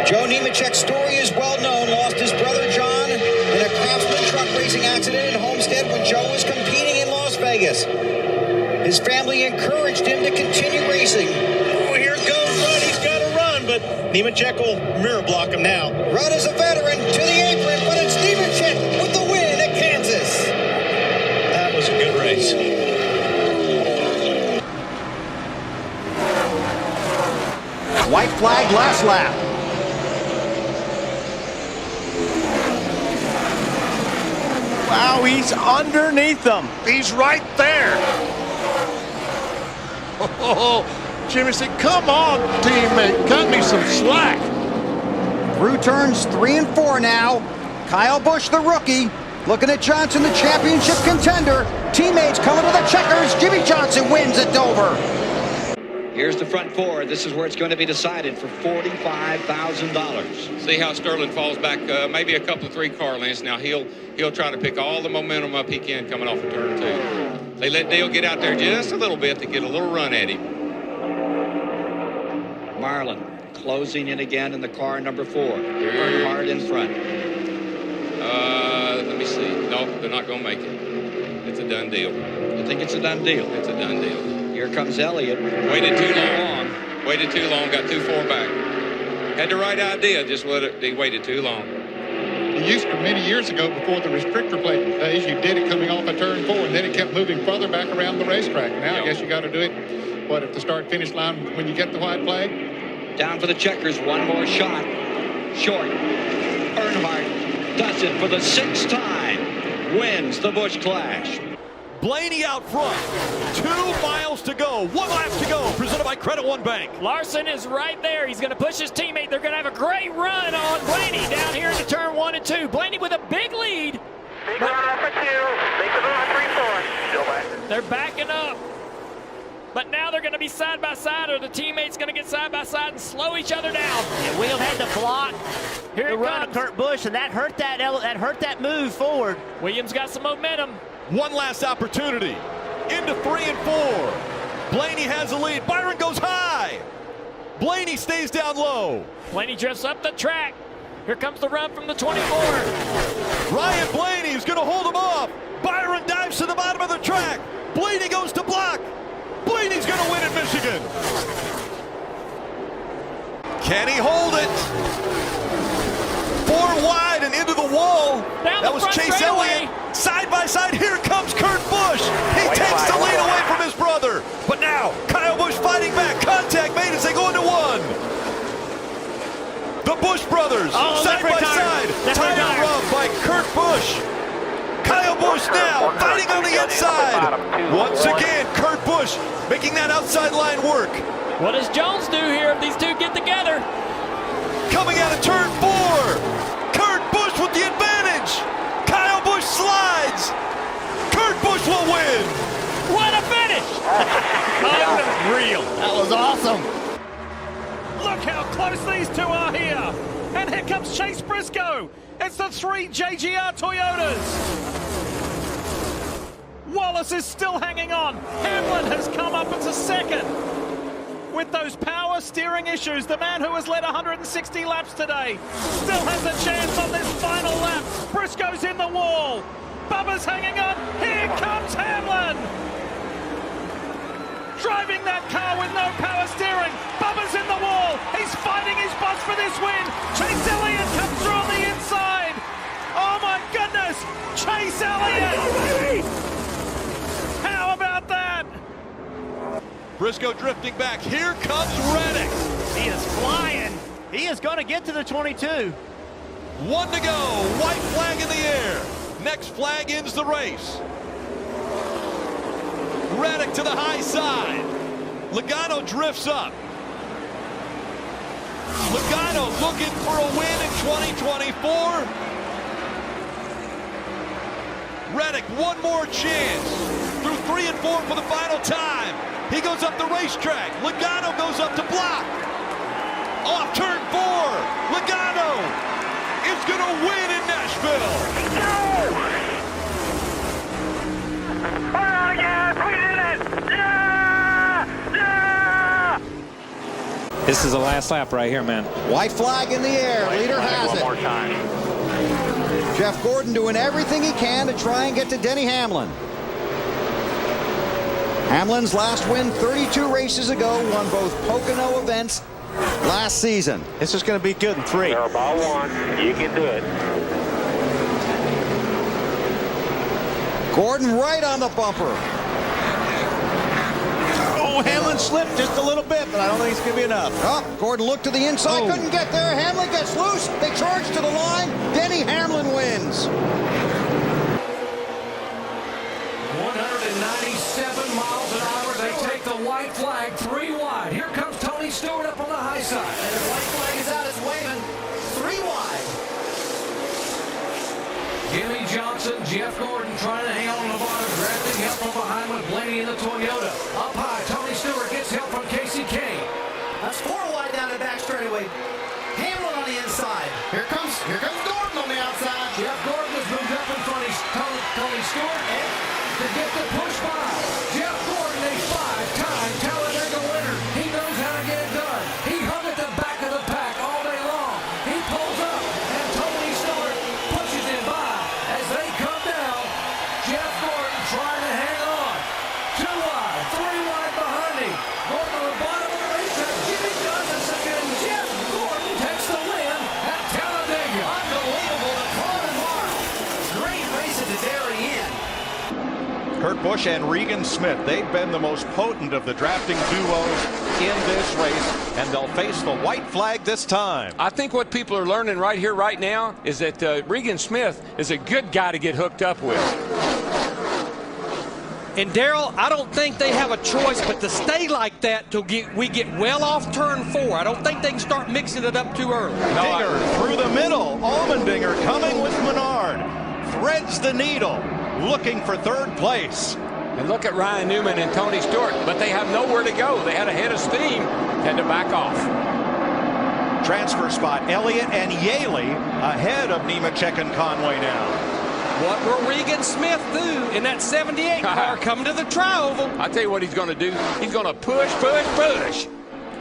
Joe Nemechek's story is well known. Lost his brother John in a Craftsman truck racing accident in Homestead when Joe was competing in Las Vegas. His family encouraged him to continue racing. Oh, here goes Rudd. He's got to run, but Nemechek will mirror block him now. Rudd is a veteran to the apron, but it's Nemechek with the win at Kansas. That was a good race. White flag, last lap. Wow, he's underneath them. He's right there. Oh, Jimmie said, come on, teammate, cut me some slack. Through turns 3 and 4 now. Kyle Busch, the rookie, looking at Johnson, the championship contender. Teammates coming to the checkers. Jimmie Johnson wins at Dover. Here's the front four. This is where it's going to be decided for $45,000. See how Sterling falls back, maybe a couple of 3-car lengths. Now he'll try to pick all the momentum up he can coming off of turn 2. They let Dale get out there just a little bit to get a little run at him. Marlin closing in again in the car number 4. Earnhardt in front. Let me see. No, they're not going to make it. It's a done deal. You think it's a done deal? It's a done deal. Here comes Elliott. Waited too long. Waited too long. Got too far back. Had the right idea. Just they waited too long. You used to, many years ago, before the restrictor plate days, you did it coming off a turn 4, and then it kept moving further back around the racetrack. Now I guess you got to do it, what, at the start-finish line when you get the white flag? Down for the checkers. One more shot. Short. Earnhardt does it for the 6th time. Wins the Busch Clash. Blaney out front. 2 miles to go. 1 lap to go. Presented by Credit One Bank. Larson is right there. He's going to push his teammate. They're going to have a great run on Blaney down here into turn 1 and 2. Blaney with a big lead. Big run up for 2. Big run up 3-4. Still back. They're backing up. But now they're going to be side by side, or the teammates going to get side by side and slow each other down. Yeah, Williams had to block the run of Kurt Busch, and that hurt that move forward. Williams got some momentum. 1 last opportunity. Into 3 and 4. Blaney has the lead. Byron goes high. Blaney stays down low. Blaney drifts up the track. Here comes the run from the 24. Ryan Blaney is going to hold him off. Byron dives to the bottom of the track. Blaney goes to block. Blaney's going to win at Michigan. Can he hold it? 4 wide and into the wall. Down that was Chase Elliott. Side by side, here comes Kurt Busch. He takes the lead away from his brother. But now, Kyle Busch fighting back. Contact made as they go into 1. The Busch brothers, side by side. Tire rub by Kurt Busch. Kyle Busch now fighting on the inside. Once again, Kurt Busch making that outside line work. What does Jones do here if these two get together? Coming out of turn 4. Kurt Busch with the advantage. Kyle Busch slides. Kurt Busch will win. What a finish. Unreal. That was awesome. Look how close these two are here. And here comes Chase Briscoe. It's the 3 JGR Toyotas. Wallace is still hanging on. Hamlin has come up as a 2nd. With those power steering issues, the man who has led 160 laps today still has a chance on this final lap. Briscoe's in the wall. Bubba's hanging on. Here comes Hamlin. Driving that car with no power steering. Bubba's in the wall. He's fighting his butts for this win. Chase Elliott comes through on the inside. Oh my goodness. Chase Elliott. How about that? Briscoe drifting back. Here comes Reddick. He is flying. He is going to get to the 22. 1 to go. White flag in the air. Next flag ends the race. Reddick to the high side. Logano drifts up. Logano looking for a win in 2024. Reddick, one more chance. Through 3 and 4 for the final time. He goes up the racetrack. Logano goes up to block. Off turn 4. Logano is going to win in Nashville. Oh, yes, we did it! Yeah! Yeah! This is the last lap right here, man. White flag in the air. Leader has it. One more time. Jeff Gordon doing everything he can to try and get to Denny Hamlin. Hamlin's last win 32 races ago, won both Pocono events last season. This is going to be good in 3. You're about 1. You can do it. Gordon right on the bumper. Oh, Hamlin slipped just a little bit, but I don't think it's going to be enough. Oh, Gordon looked to the inside, couldn't get there. Hamlin gets loose. They charge to the line. Denny Hamlin wins. 197 miles an hour. They take the white flag 3 wide. Here comes Tony Stewart up on the high side. And the white flag is out. It's waving 3 wide. Jimmie Johnson, Jeff Gordon trying to hang on the bottom, grabbing help from behind with Blaney in the Toyota. Up high, Tony Stewart gets help from Casey Kane. That's 4 wide down the back straightaway. Hamlin on the inside. Here comes Gordon on the outside. Jeff Gordon has moved up in front of Tony Stewart to get the push by. Jeff Gordon, a 5-time Talladega winner. He knows how to get it done. He hung at the back of the pack all day long. He pulls up, and Tony Stewart pushes him by as they come down. Jeff Gordon trying to hang on. 2 wide, 3 wide behind him. Gordon on the bottom of the racetrack. Jimmie Johnson second, and Jeff Gordon takes the win at Talladega. Unbelievable. The car tomorrow. Great race at the very end. Kurt Busch and Regan Smith, they've been the most potent of the drafting duos in this race, and they'll face the white flag this time. I think what people are learning right here, right now, is that Regan Smith is a good guy to get hooked up with. And Darrell, I don't think they have a choice but to stay like that till we get well off turn 4. I don't think they can start mixing it up too early. Dinger through the middle. Allmendinger coming with Menard. Threads the needle, looking for 3rd place. And look at Ryan Newman and Tony Stewart, but they have nowhere to go. They had a head of steam, had to back off. Transfer spot, Elliott and Yaley ahead of Nemechek and Conway now. What will Regan Smith do in that 78 car coming to the tri-oval? I tell you what he's going to do. He's going to push, push, push.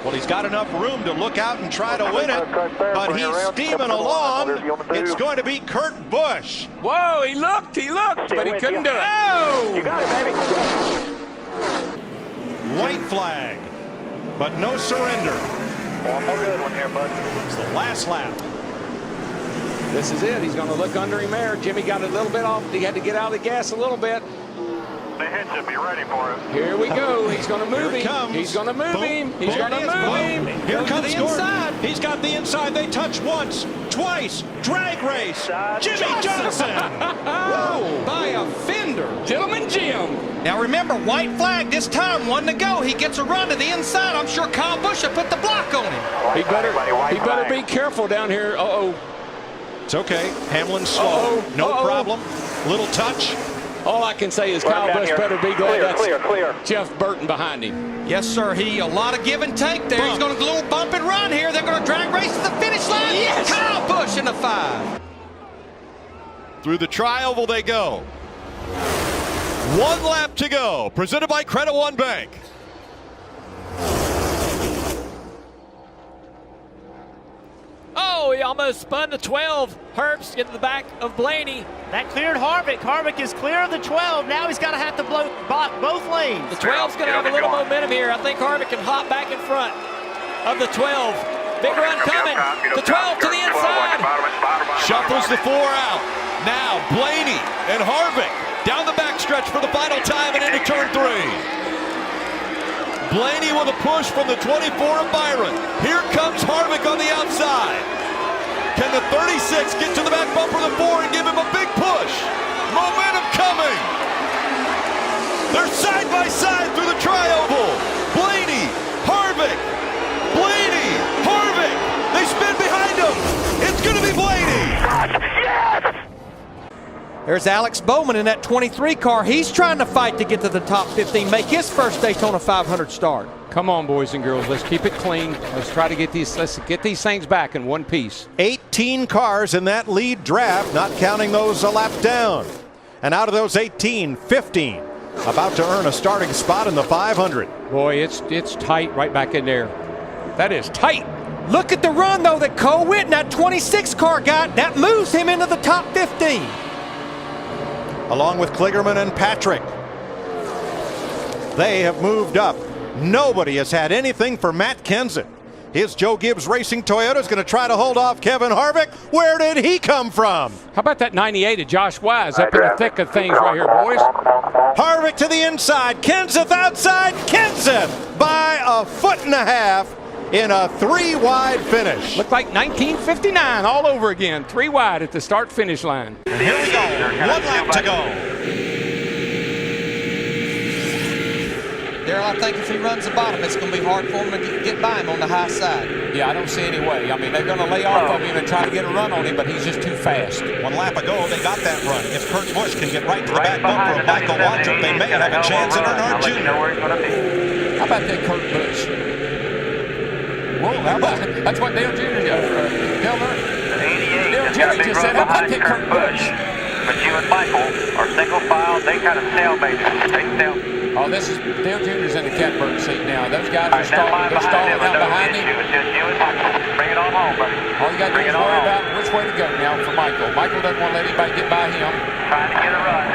Well, he's got enough room to look out and try to win it, but he's steaming along. It's going to be Kurt Busch. Whoa, he looked, but he couldn't do it. Oh! You got it, baby. White flag, but no surrender. One more good one here, bud. It's the last lap. This is it. He's going to look under him there. Jimmie got a little bit off. He had to get out of the gas a little bit. The head should be ready for him. Here we go. He's going to move him. Comes. He's going to move him. He's going to move him. Here comes Gordon. He's got the inside. They touch once, twice. Drag race. Jimmie Johnson. Whoa, by a fender. Gentleman Jim. Now remember, white flag this time, 1 to go. He gets a run to the inside. I'm sure Kyle Busch will put the block on him. He better be careful down here. Uh-oh. It's okay. Hamlin's slow. No problem. Little touch. All I can say is Kyle Busch better be glad that's clear. Jeff Burton behind him. Yes, sir. A lot of give and take there. He's going to little bump and run here. They're going to drag race to the finish line. Yes! Kyle Busch in the 5. Through the tri-oval they go. 1 lap to go. Presented by Credit One Bank. Oh, he almost spun to 12. Herbst into the back of Blaney. That cleared Harvick. Harvick is clear of the 12. Now he's got to have to block both lanes. The 12's going to have a little momentum here. I think Harvick can hop back in front of the 12. Big run coming. The 12 to the inside. Shuffles the 4 out. Now Blaney and Harvick down the backstretch for the final time and into turn 3. Blaney with a push from the 24 of Byron. Here comes Harvick on the outside. Can the 36 get to the back bumper of the 4 and give him a big push? Momentum coming. They're side by side through the tri-oval. Blaney, Harvick, Blaney, Harvick. They spin behind him. It's going to be Blaney. Yes! There's Alex Bowman in that 23 car. He's trying to fight to get to the top 15, make his first Daytona 500 start. Come on, boys and girls. Let's keep it clean. Let's try to get these things back in one piece. 18 cars in that lead draft, not counting those a lap down. And out of those 18, 15 about to earn a starting spot in the 500. Boy, it's tight right back in there. That is tight. Look at the run, though, that Cole Whitt in that 26 car got. That moves him into the top 15. Along with Kligerman and Patrick. They have moved up. Nobody has had anything for Matt Kenseth. His Joe Gibbs Racing Toyota is going to try to hold off Kevin Harvick. Where did he come from? How about that 98 of Josh Wise up in the thick of things right here, boys? Harvick to the inside. Kenseth outside. Kenseth by 1.5 feet in a 3-wide finish. Looked like 1959 all over again. 3 wide at the start-finish line. Here we go. 1 lap to go. Daryl, I think if he runs the bottom, it's going to be hard for him to get by him on the high side. Yeah, I don't see any way. I mean, they're going to lay off of him and try to get a run on him, but he's just too fast. 1 lap ago, they got that run. If Kurt Busch can get right to the back bumper of Michael Waltrip, they may have a chance at Earnhardt Jr. How about that Kurt Busch? Whoa, how about that's what Dale Jr. does. Dale Jr. just said, how about that Kurt Busch? But you and Michael are single file. They kind of stalemate. They stalemate. Oh, this is Dale Jr.'s in the catbird seat now. Those guys are stalling. They're stalling out behind him. Bring it on home, buddy. All you got to do is worry about which way to go now for Michael. Michael doesn't want to let anybody get by him. Trying to get a run.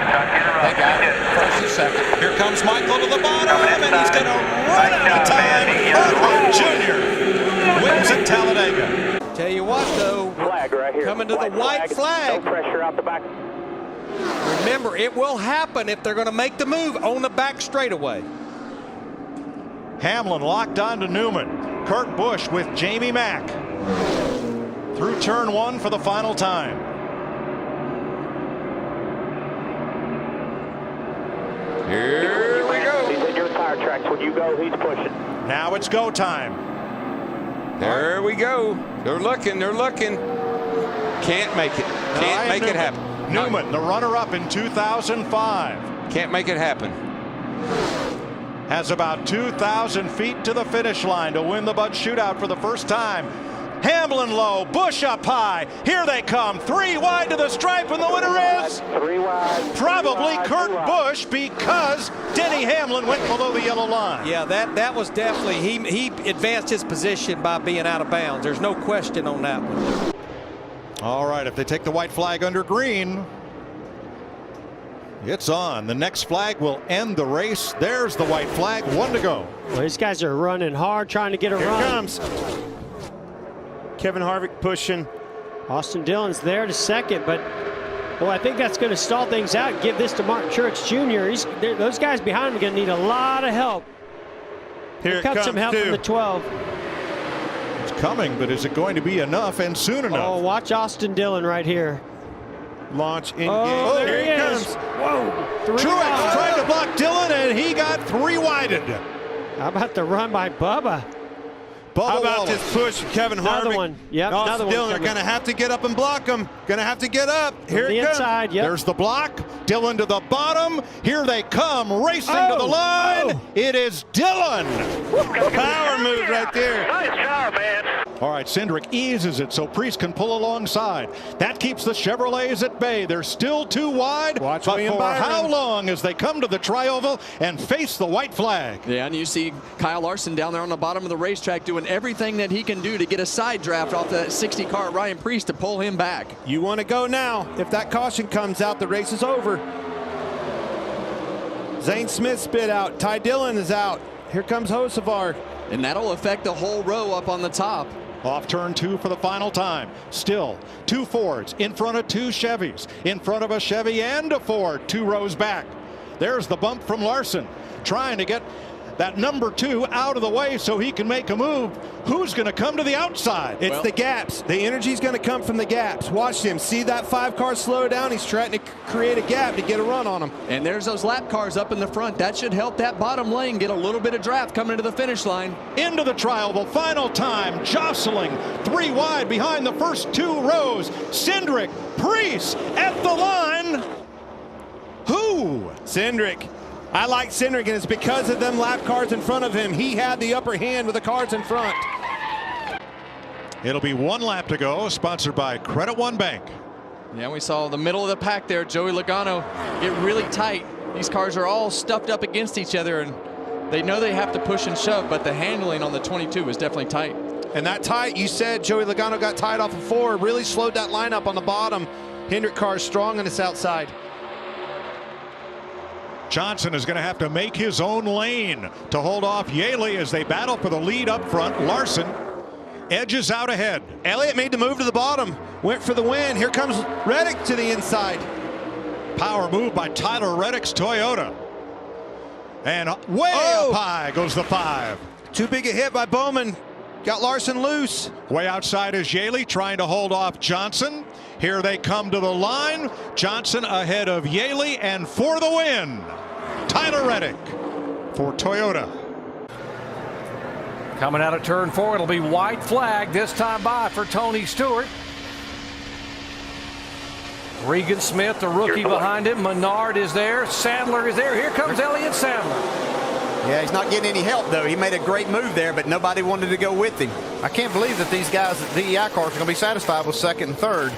They got it. First and second. Here comes Michael to the bottom, and he's going to run out of time. Earnhardt Jr. wins at Talladega. Tell you what, though, flag right here. Coming to the white flag. No pressure out the back. Remember, it will happen if they're going to make the move on the back straightaway. Hamlin locked on to Newman. Kurt Busch with Jamie Mack. Through turn 1 for the final time. Here we go. He's in your tire tracks. When you go, he's pushing. Now it's go time. There we go. They're looking. They're looking. Can't make it. Can't make it happen. Newman, the runner-up in 2005. Can't make it happen. Has about 2,000 feet to the finish line to win the Bud Shootout for the first time. Hamlin low, Busch up high. Here they come. 3 wide to the stripe, and the winner is 3 wide. probably Kurt Busch, because Denny Hamlin went below the yellow line. Yeah, that was definitely, he advanced his position by being out of bounds. There's no question on that one. All right, if they take the white flag under green, it's on. The next flag will end the race. There's the white flag. 1 to go. Well, these guys are running hard, trying to get a run. Here comes Kevin Harvick pushing. Austin Dillon's there to second, but well, I think that's going to stall things out and give this to Martin Truex Jr. Those guys behind him are going to need a lot of help. Here cut some help from the 12. It's coming, but is it going to be enough and soon enough? Oh, watch Austin Dillon right here. Launch engage. Oh, there he comes. is. Whoa. Truex tried to block Dillon, and he got 3-wided. How about the run by Bubba? How about this push, Kevin Harvick? Another one. Yep, another one. Dillon are going to have to get up and block him. Going to have to get up. Here it comes. Inside, yep. There's the block. Dillon to the bottom. Here they come, racing to the line. Oh. It is Dillon. Power move right there. Nice job, man. All right, Cindric eases it so Priest can pull alongside. That keeps the Chevrolets at bay. They're still 2 wide. Watch but William for Byron. how long as they come to the tri-oval and face the white flag? Yeah, and you see Kyle Larson down there on the bottom of the racetrack doing everything that he can do to get a side draft off that 60 car Ryan Priest to pull him back. You want to go now. If that caution comes out, the race is over. Zane Smith spit out. Ty Dillon is out. Here comes Hocevar. And that'll affect the whole row up on the top. Off turn 2 for the final time. Still 2 Fords in front of 2 Chevys. In front of a Chevy and a Ford 2 rows back. There's the bump from Larson, trying to get that number 2 out of the way so he can make a move. Who's going to come to the outside? It's the gaps. The energy's going to come from the gaps. Watch him. See that 5 car slow down? He's trying to create a gap to get a run on him. And there's those lap cars up in the front. That should help that bottom lane get a little bit of draft coming to the finish line. Into the tri-oval, final time, jostling 3 wide behind the first 2 rows. Cindric, Priest at the line. Who? Cindric. I like Cindric, and it's because of them lap cars in front of him. He had the upper hand with the cars in front. It'll be 1 lap to go, sponsored by Credit One Bank. Yeah, we saw the middle of the pack there, Joey Logano, get really tight. These cars are all stuffed up against each other, and they know they have to push and shove, but the handling on the 22 is definitely tight. And that tight, you said Joey Logano got tight off of 4, really slowed that lineup on the bottom. Hendrick car is strong on this outside. Johnson is going to have to make his own lane to hold off Yaley as they battle for the lead up front. Larson edges out ahead. Elliott made the move to the bottom, went for the win. Here comes Reddick to the inside. Power move by Tyler Reddick's Toyota. And way up high goes the 5. Too big a hit by Bowman. Got Larson loose. Way outside is Yaley trying to hold off Johnson. Here they come to the line. Johnson ahead of Yaley, and for the win, Tyler Reddick for Toyota. Coming out of turn 4, it'll be white flag this time by for Tony Stewart. Regan Smith, the rookie behind him. Menard is there. Sadler is there. Here comes Elliott Sadler. Yeah, he's not getting any help, though. He made a great move there, but nobody wanted to go with him. I can't believe that these guys at DEI cars are going to be satisfied with second and third.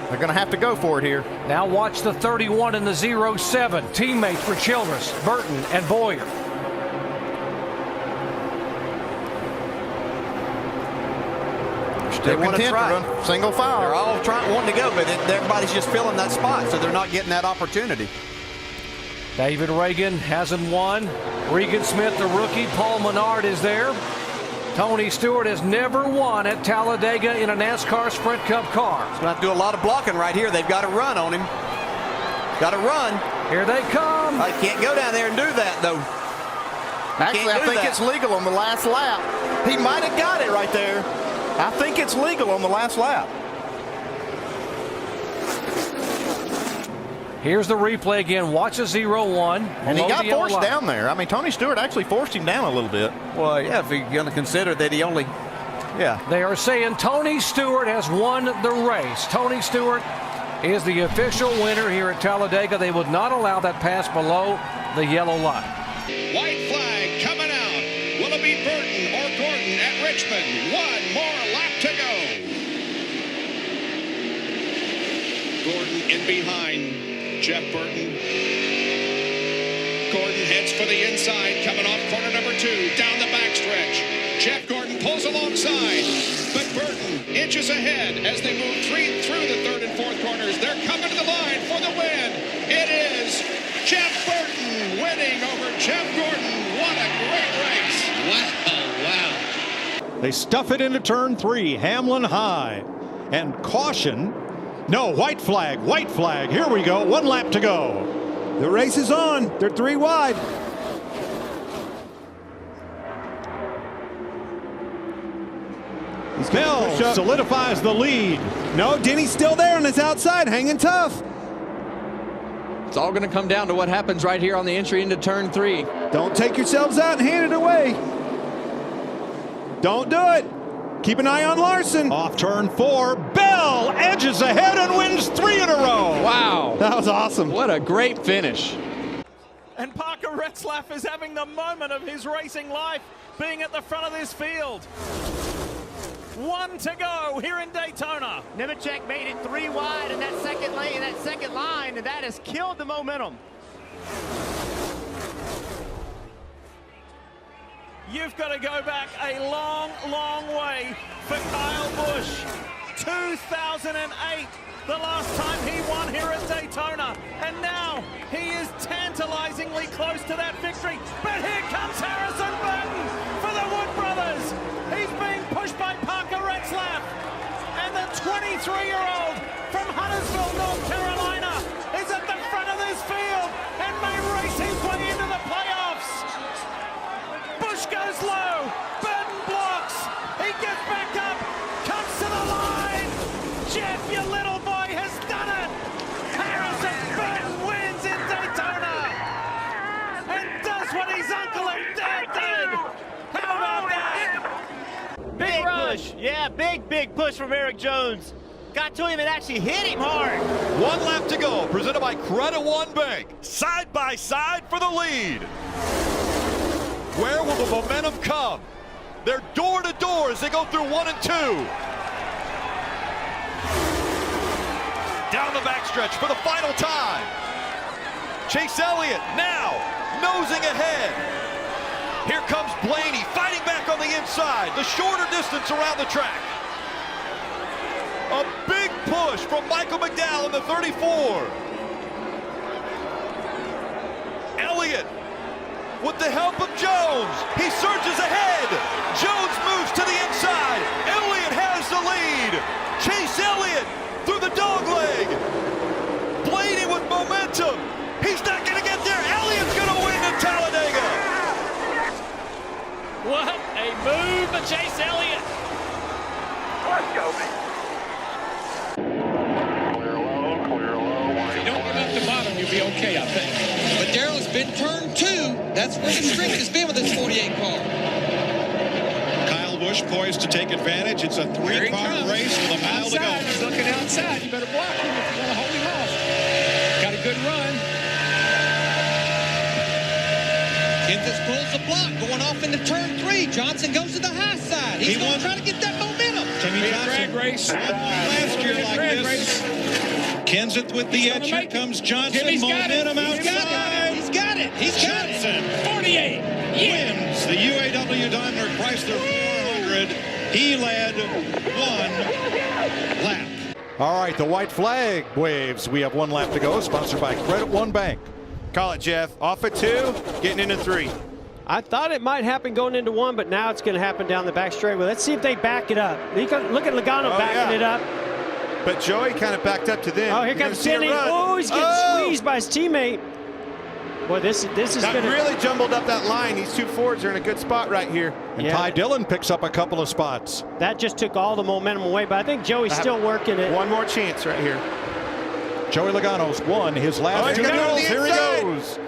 They're going to have to go for it here. Now watch the 31 and the 07. Teammates for Childress, Burton, and Boyer. They want to try single file. They're all wanting to go, but everybody's just filling that spot, so they're not getting that opportunity. David Reagan hasn't won. Regan Smith, the rookie. Paul Menard is there. Tony Stewart has never won at Talladega in a NASCAR Sprint Cup car. He's going to have to do a lot of blocking right here. They've got to run on him. Got to run. Here they come. I can't go down there and do that, though. Actually, I think it's legal on the last lap. He might have got it right there. I think it's legal on the last lap. Here's the replay again. Watch a 0-1. And he got forced down there. I mean, Tony Stewart actually forced him down a little bit. Well, yeah, if you're going to consider that he only, yeah. They are saying Tony Stewart has won the race. Tony Stewart is the official winner here at Talladega. They would not allow that pass below the yellow line. White flag coming out. Will it be Burton or Gordon at Richmond? One more lap to go. Gordon in behind Jeff Burton. Gordon heads for the inside, coming off corner number 2, down the backstretch. Jeff Gordon pulls alongside, but Burton inches ahead as they move through the third and fourth corners. They're coming to the line for the win. It is Jeff Burton winning over Jeff Gordon. What a great race. Wow. They stuff it into turn 3. Hamlin high. And caution. No, white flag. White flag. Here we go. 1 lap to go. The race is on. They're 3 wide. Bell solidifies the lead. No, Denny's still there on his outside, hanging tough. It's all going to come down to what happens right here on the entry into turn 3. Don't take yourselves out and hand it away. Don't do it. Keep an eye on Larson. Off turn 4. Bell edges ahead and wins 3 in a row. Wow. That was awesome. What a great finish. And Parker Retzlaff is having the moment of his racing life, being at the front of this field. 1 to go here in Daytona. Nemechek made it 3 wide in that second lane, that second line, and that has killed the momentum. You've got to go back a long, long way for Kyle Busch. 2008, the last time he won here at Daytona. And now he is tantalizingly close to that victory. But here comes Harrison Burton for the Wood Brothers. He's being pushed by Parker Retzlaff. And the 23-year-old from Huntersville, North Carolina is at the front of this field and may race his way into the playoffs. Busch goes low. Burton blocks. He gets back up. Comes to the line. Jeff, your little boy, has done it. Harrison Burton wins in Daytona. And does what his uncle and dad did. How about that? Big push. Yeah, big push from Eric Jones. Got to him and actually hit him hard. 1 lap to go, presented by Credit One Bank. Side by side for the lead. Where will the momentum come? They're door to door as they go through 1 and 2. Down the backstretch for the final time. Chase Elliott now nosing ahead. Here comes Blaney fighting back on the inside, the shorter distance around the track. A big push from Michael McDowell in the 34. Elliott with the help of Jones. He surges ahead. Jones moves to the inside. Elliott Chase Elliott. Let's go, man. If you don't get off the bottom, you'll be okay, I think. But Darrell's been turned 2. That's where the strength has been with this 48 car. Kyle Busch poised to take advantage. It's a 3-car race with a mile to go. He's looking outside. You better block him if you want to hold him off. Got a good run. Kansas pulls the block, going off into turn 3. Johnson goes to the high side. He's going to try to get that momentum. Jimmie Johnson race. last year like this. Kenseth with the edge. Here comes Johnson. Jimmy's momentum outside. He's got it. He's got Johnson, it. 48. wins the UAW Daimler Chrysler 400. He led 1 lap. All right, the white flag waves. We have 1 lap to go. Sponsored by Credit One Bank. Call it, Jeff. Off at 2, getting into 3. I thought it might happen going into 1, but now it's going to happen down the back straightaway. Let's see if they back it up. Look at Logano backing it up. But Joey kind of backed up to them. Oh, here comes Sidney. Oh, he's getting squeezed by his teammate. Boy, this is that really jumbled up that line. These 2 Fords are in a good spot right here. And Ty Dillon picks up a couple of spots. That just took all the momentum away, but I think Joey's still working it. One more chance right here. Joey Logano's won his last 2 duels. Here he goes.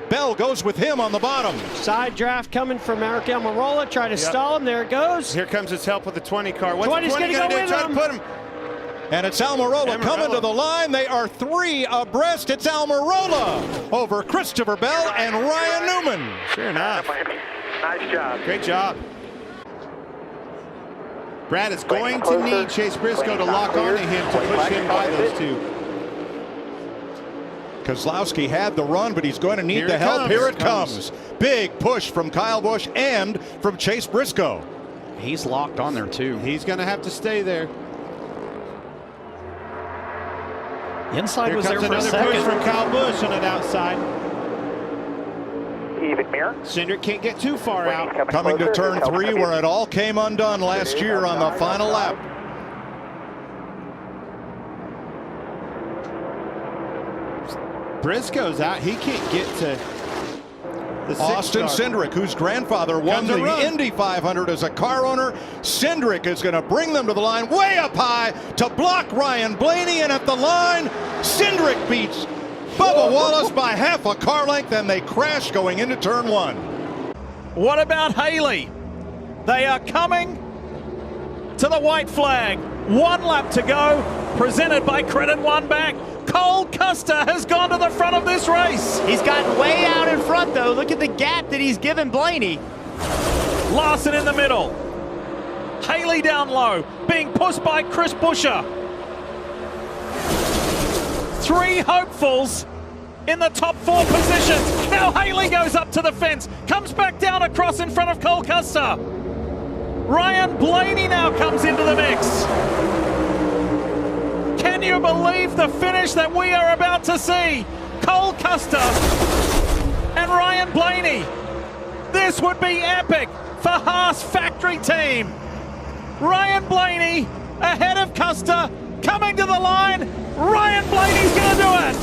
Bell goes with him on the bottom. Side draft coming from Almirola. Try to stall him. There it goes. Here comes his help with the 20 car. What's 20's the 20 going to do? Try to put him. And it's Almirola coming to the line. They are 3 abreast. It's Almirola over Christopher Bell and Ryan Newman. Sure enough. Nice job. Great job. Brad is going to need Chase Briscoe to lock onto him to push him by those 2. Keselowski had the run, but he's going to need the help. Here it comes. Big push from Kyle Busch and from Chase Briscoe. He's locked on there, too. He's going to have to stay there. Inside was there for a second. Push from Kyle Busch on it outside. Even mirror. Cindric can't get too far out. Coming to turn 3 where it all came undone last year on the final lap. Briscoe's out. He can't get to the Austin Cindric, whose grandfather won the Indy 500 as a car owner. Cindric is going to bring them to the line way up high to block Ryan Blaney, and at the line, Cindric beats Bubba Wallace by half a car length, and they crash going into turn 1. What about Haley? They are coming to the white flag. 1 lap to go, presented by Credit One Bank. Cole Custer has gone to the front of this race. He's gotten way out in front, though. Look at the gap that he's given Blaney. Larson in the middle. Haley down low, being pushed by Chris Buescher. 3 hopefuls in the top 4 positions. Now Haley goes up to the fence, comes back down across in front of Cole Custer. Ryan Blaney now comes into the mix. Can you believe the finish that we are about to see? Cole Custer and Ryan Blaney. This would be epic for Haas factory team. Ryan Blaney ahead of Custer, coming to the line. Ryan Blaney's going to do it.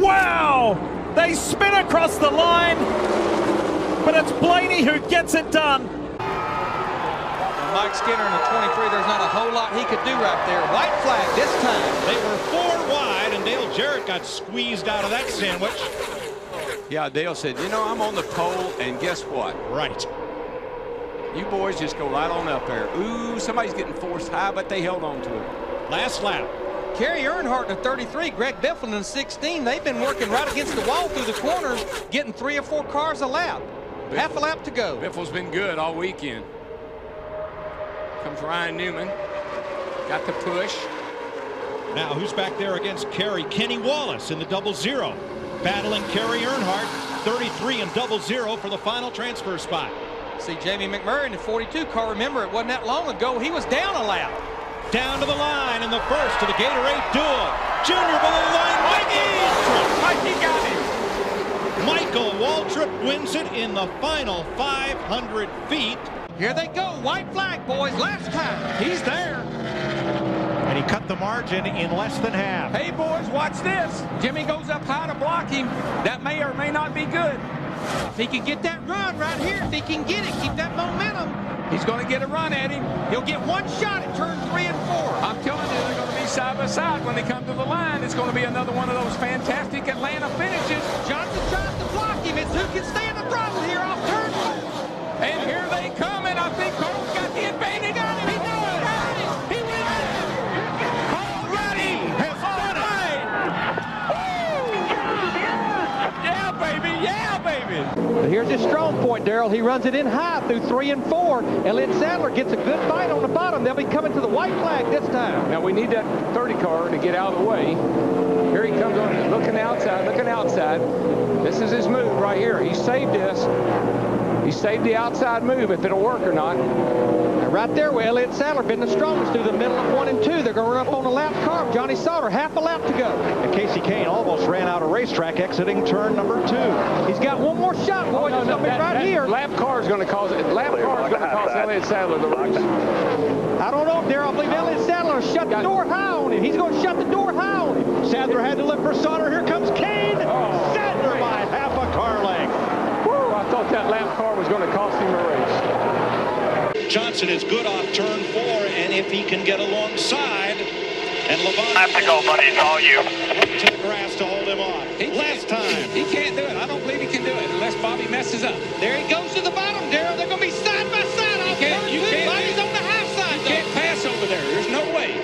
Wow! They spin across the line, but it's Blaney who gets it done. Mike Skinner in the 23, there's not a whole lot he could do right there. White flag this time. They were 4 wide, and Dale Jarrett got squeezed out of that sandwich. Yeah, Dale said, you know, I'm on the pole, and guess what? Right. You boys just go right on up there. Ooh, somebody's getting forced high, but they held on to it. Last lap. Kerry Earnhardt in the 33, Greg Biffle in the 16. They've been working right against the wall through the corners, getting 3 or 4 cars a lap. Half a lap to go. Biffle's been good all weekend. Comes Ryan Newman. Got the push. Now who's back there against Kerry? Kenny Wallace in the 00. Battling Kerry Earnhardt, 33 and 00 for the final transfer spot. See Jamie McMurray in the 42 car. Remember, it wasn't that long ago. He was down a lap. Down to the line in the first to the Gatorade Duel. Junior below the line. Mikey got him. Michael Waltrip wins it in the final 500 feet. Here they go. White flag, boys. Last time. He's there. And he cut the margin in less than half. Hey, boys, watch this. Jimmie goes up high to block him. That may or may not be good. If he can get that run right here, if he can get it, keep that momentum, He's going to get a run at him. He'll get one shot at turn 3 and 4. I'm telling you, they're going to be side by side when they come to the line. It's going to be another one of those fantastic Atlanta finishes. Johnson tries to block him. It's who can stay in the throttle here off turn 4. And here they come, and I think Cole's got the advantage on him. He does. He wins. Already has done it. Yeah, baby. Yeah, baby. But here's his strong point, Darrell. He runs it in high through 3 and 4. Elliott Sadler gets a good fight on the bottom. They'll be coming to the white flag this time. Now we need that 30 car to get out of the way. Here he comes on, looking outside, looking outside. This is his move right here. He saved this. He saved the outside move, if it'll work or not. And right there where Elliott Sadler been the strongest through the middle of 1 and 2. They're going to run up on the lap car. Johnny Sauter, half a lap to go. And Casey Kane almost ran out of racetrack exiting turn number 2. He's got one more shot, boys. It's going to be right here. Lap car is going to cause it. Lap car is going to cost Elliott Sadler the race. I don't know, Darrell. I believe Elliott Sadler shut the door high on him. He's going to shut the door high on him. Sadler had to look for Sauter. Here comes Kane. Sadler by half a car length. Woo, I thought that lap car was going to cost him the race. Johnson is good off turn 4, and if he can get alongside, and Logano I have to go, buddy. It's all you. to the grass to hold him off. Last time. He can't do it. I don't believe he can do it unless Bobby messes up. There he goes to the bottom, Darrell. They're going to be side by side off turn 2. Bobby's on the half side. You can't pass over there. There's no way.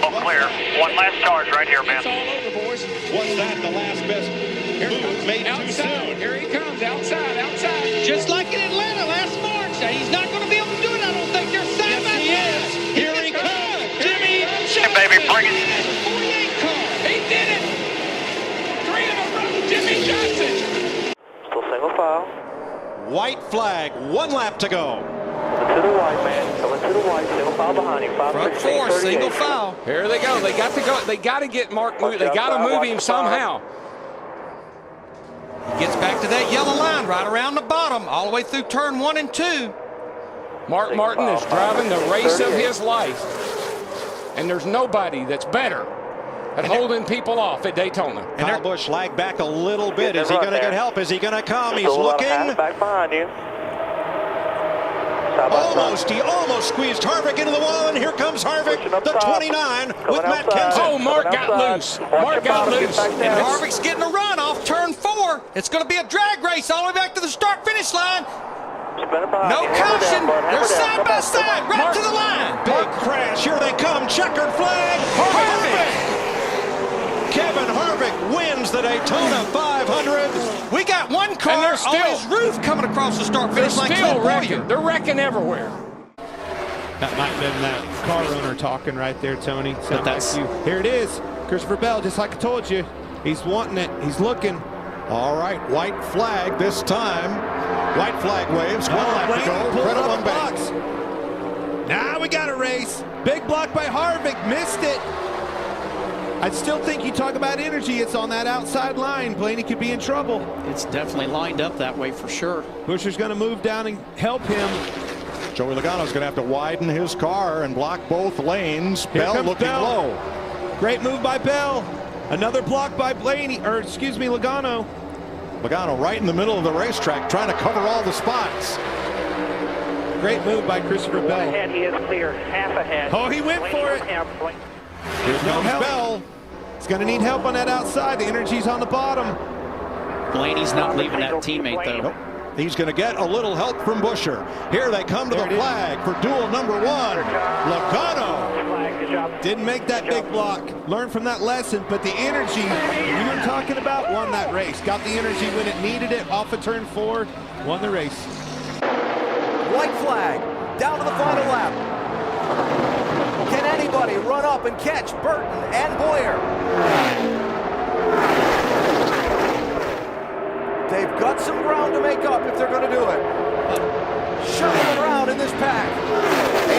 Oh, clear. One last charge right here, man. It's all over, boys. Was that the last best move made too soon? Here he comes. Outside. Just like in Atlanta last March. He's not going to be able to do it, I don't think. They're side by side. Here he comes. Jimmie Johnson. Hey, baby, bring it. 48 car. He did it. 3 in a row. Jimmie Johnson. Still single file. White flag, 1 lap to go. Coming to the white, man. Coming to the white. Single file behind him. Front 4, single foul. Here they go. They got to go. They got to get Mark moved. They got to move him somehow. He gets back to that yellow line right around the bottom, all the way through turn 1 and 2. Mark Martin is driving the race of his life. And there's nobody that's better at holding people off at Daytona. Kyle Busch lagged back a little bit. Is he going to get help? Is he going to come? He's looking. Back behind you. He almost squeezed Harvick into the wall, and here comes Harvick, the 29, with Matt Kenseth. Oh, Mark got loose. Mark got loose. And Harvick's getting a run off turn 4. It's going to be a drag race all the way back to the start-finish line. No caution. They're side by side, right to the line. Big crash. Here they come. Checkered flag. Harvick. Kevin Harvick wins the Daytona 500. We got one car on his roof coming across the start-finish line. Still wrecking. They're wrecking everywhere. That might have been that car owner talking right there, Tony. But that's you. Here it is. Christopher Bell, just like I told you. He's wanting it. He's looking. All right, white flag this time. White flag waves. 1 lap to go. Credit on backs. Now we got a race. Big block by Harvick. Missed it. I still think you talk about energy. It's on that outside line. Blaney could be in trouble. It's definitely lined up that way for sure. Buscher's going to move down and help him. Joey Logano's going to have to widen his car and block both lanes. Bell looking low. Great move by Bell. Another block by Logano. Logano right in the middle of the racetrack trying to cover all the spots. Great move by Christopher Bell. Ahead, he is clear. Half ahead. Oh, he went for it. Here comes Bell. He's going to need help on that outside. The energy's on the bottom. Blaney's not leaving that teammate, though. Nope. He's going to get a little help from Buscher. Here they come to the flag for duel number 1. Logano. Didn't make that big block. Learned from that lesson, but the energy you were talking about won that race. Got the energy when it needed it off of turn 4. Won the race. White flag. Down to the final lap. Can anybody run up and catch Burton and Boyer? They've got some ground to make up if they're going to do it. Shuffling around in this pack. 8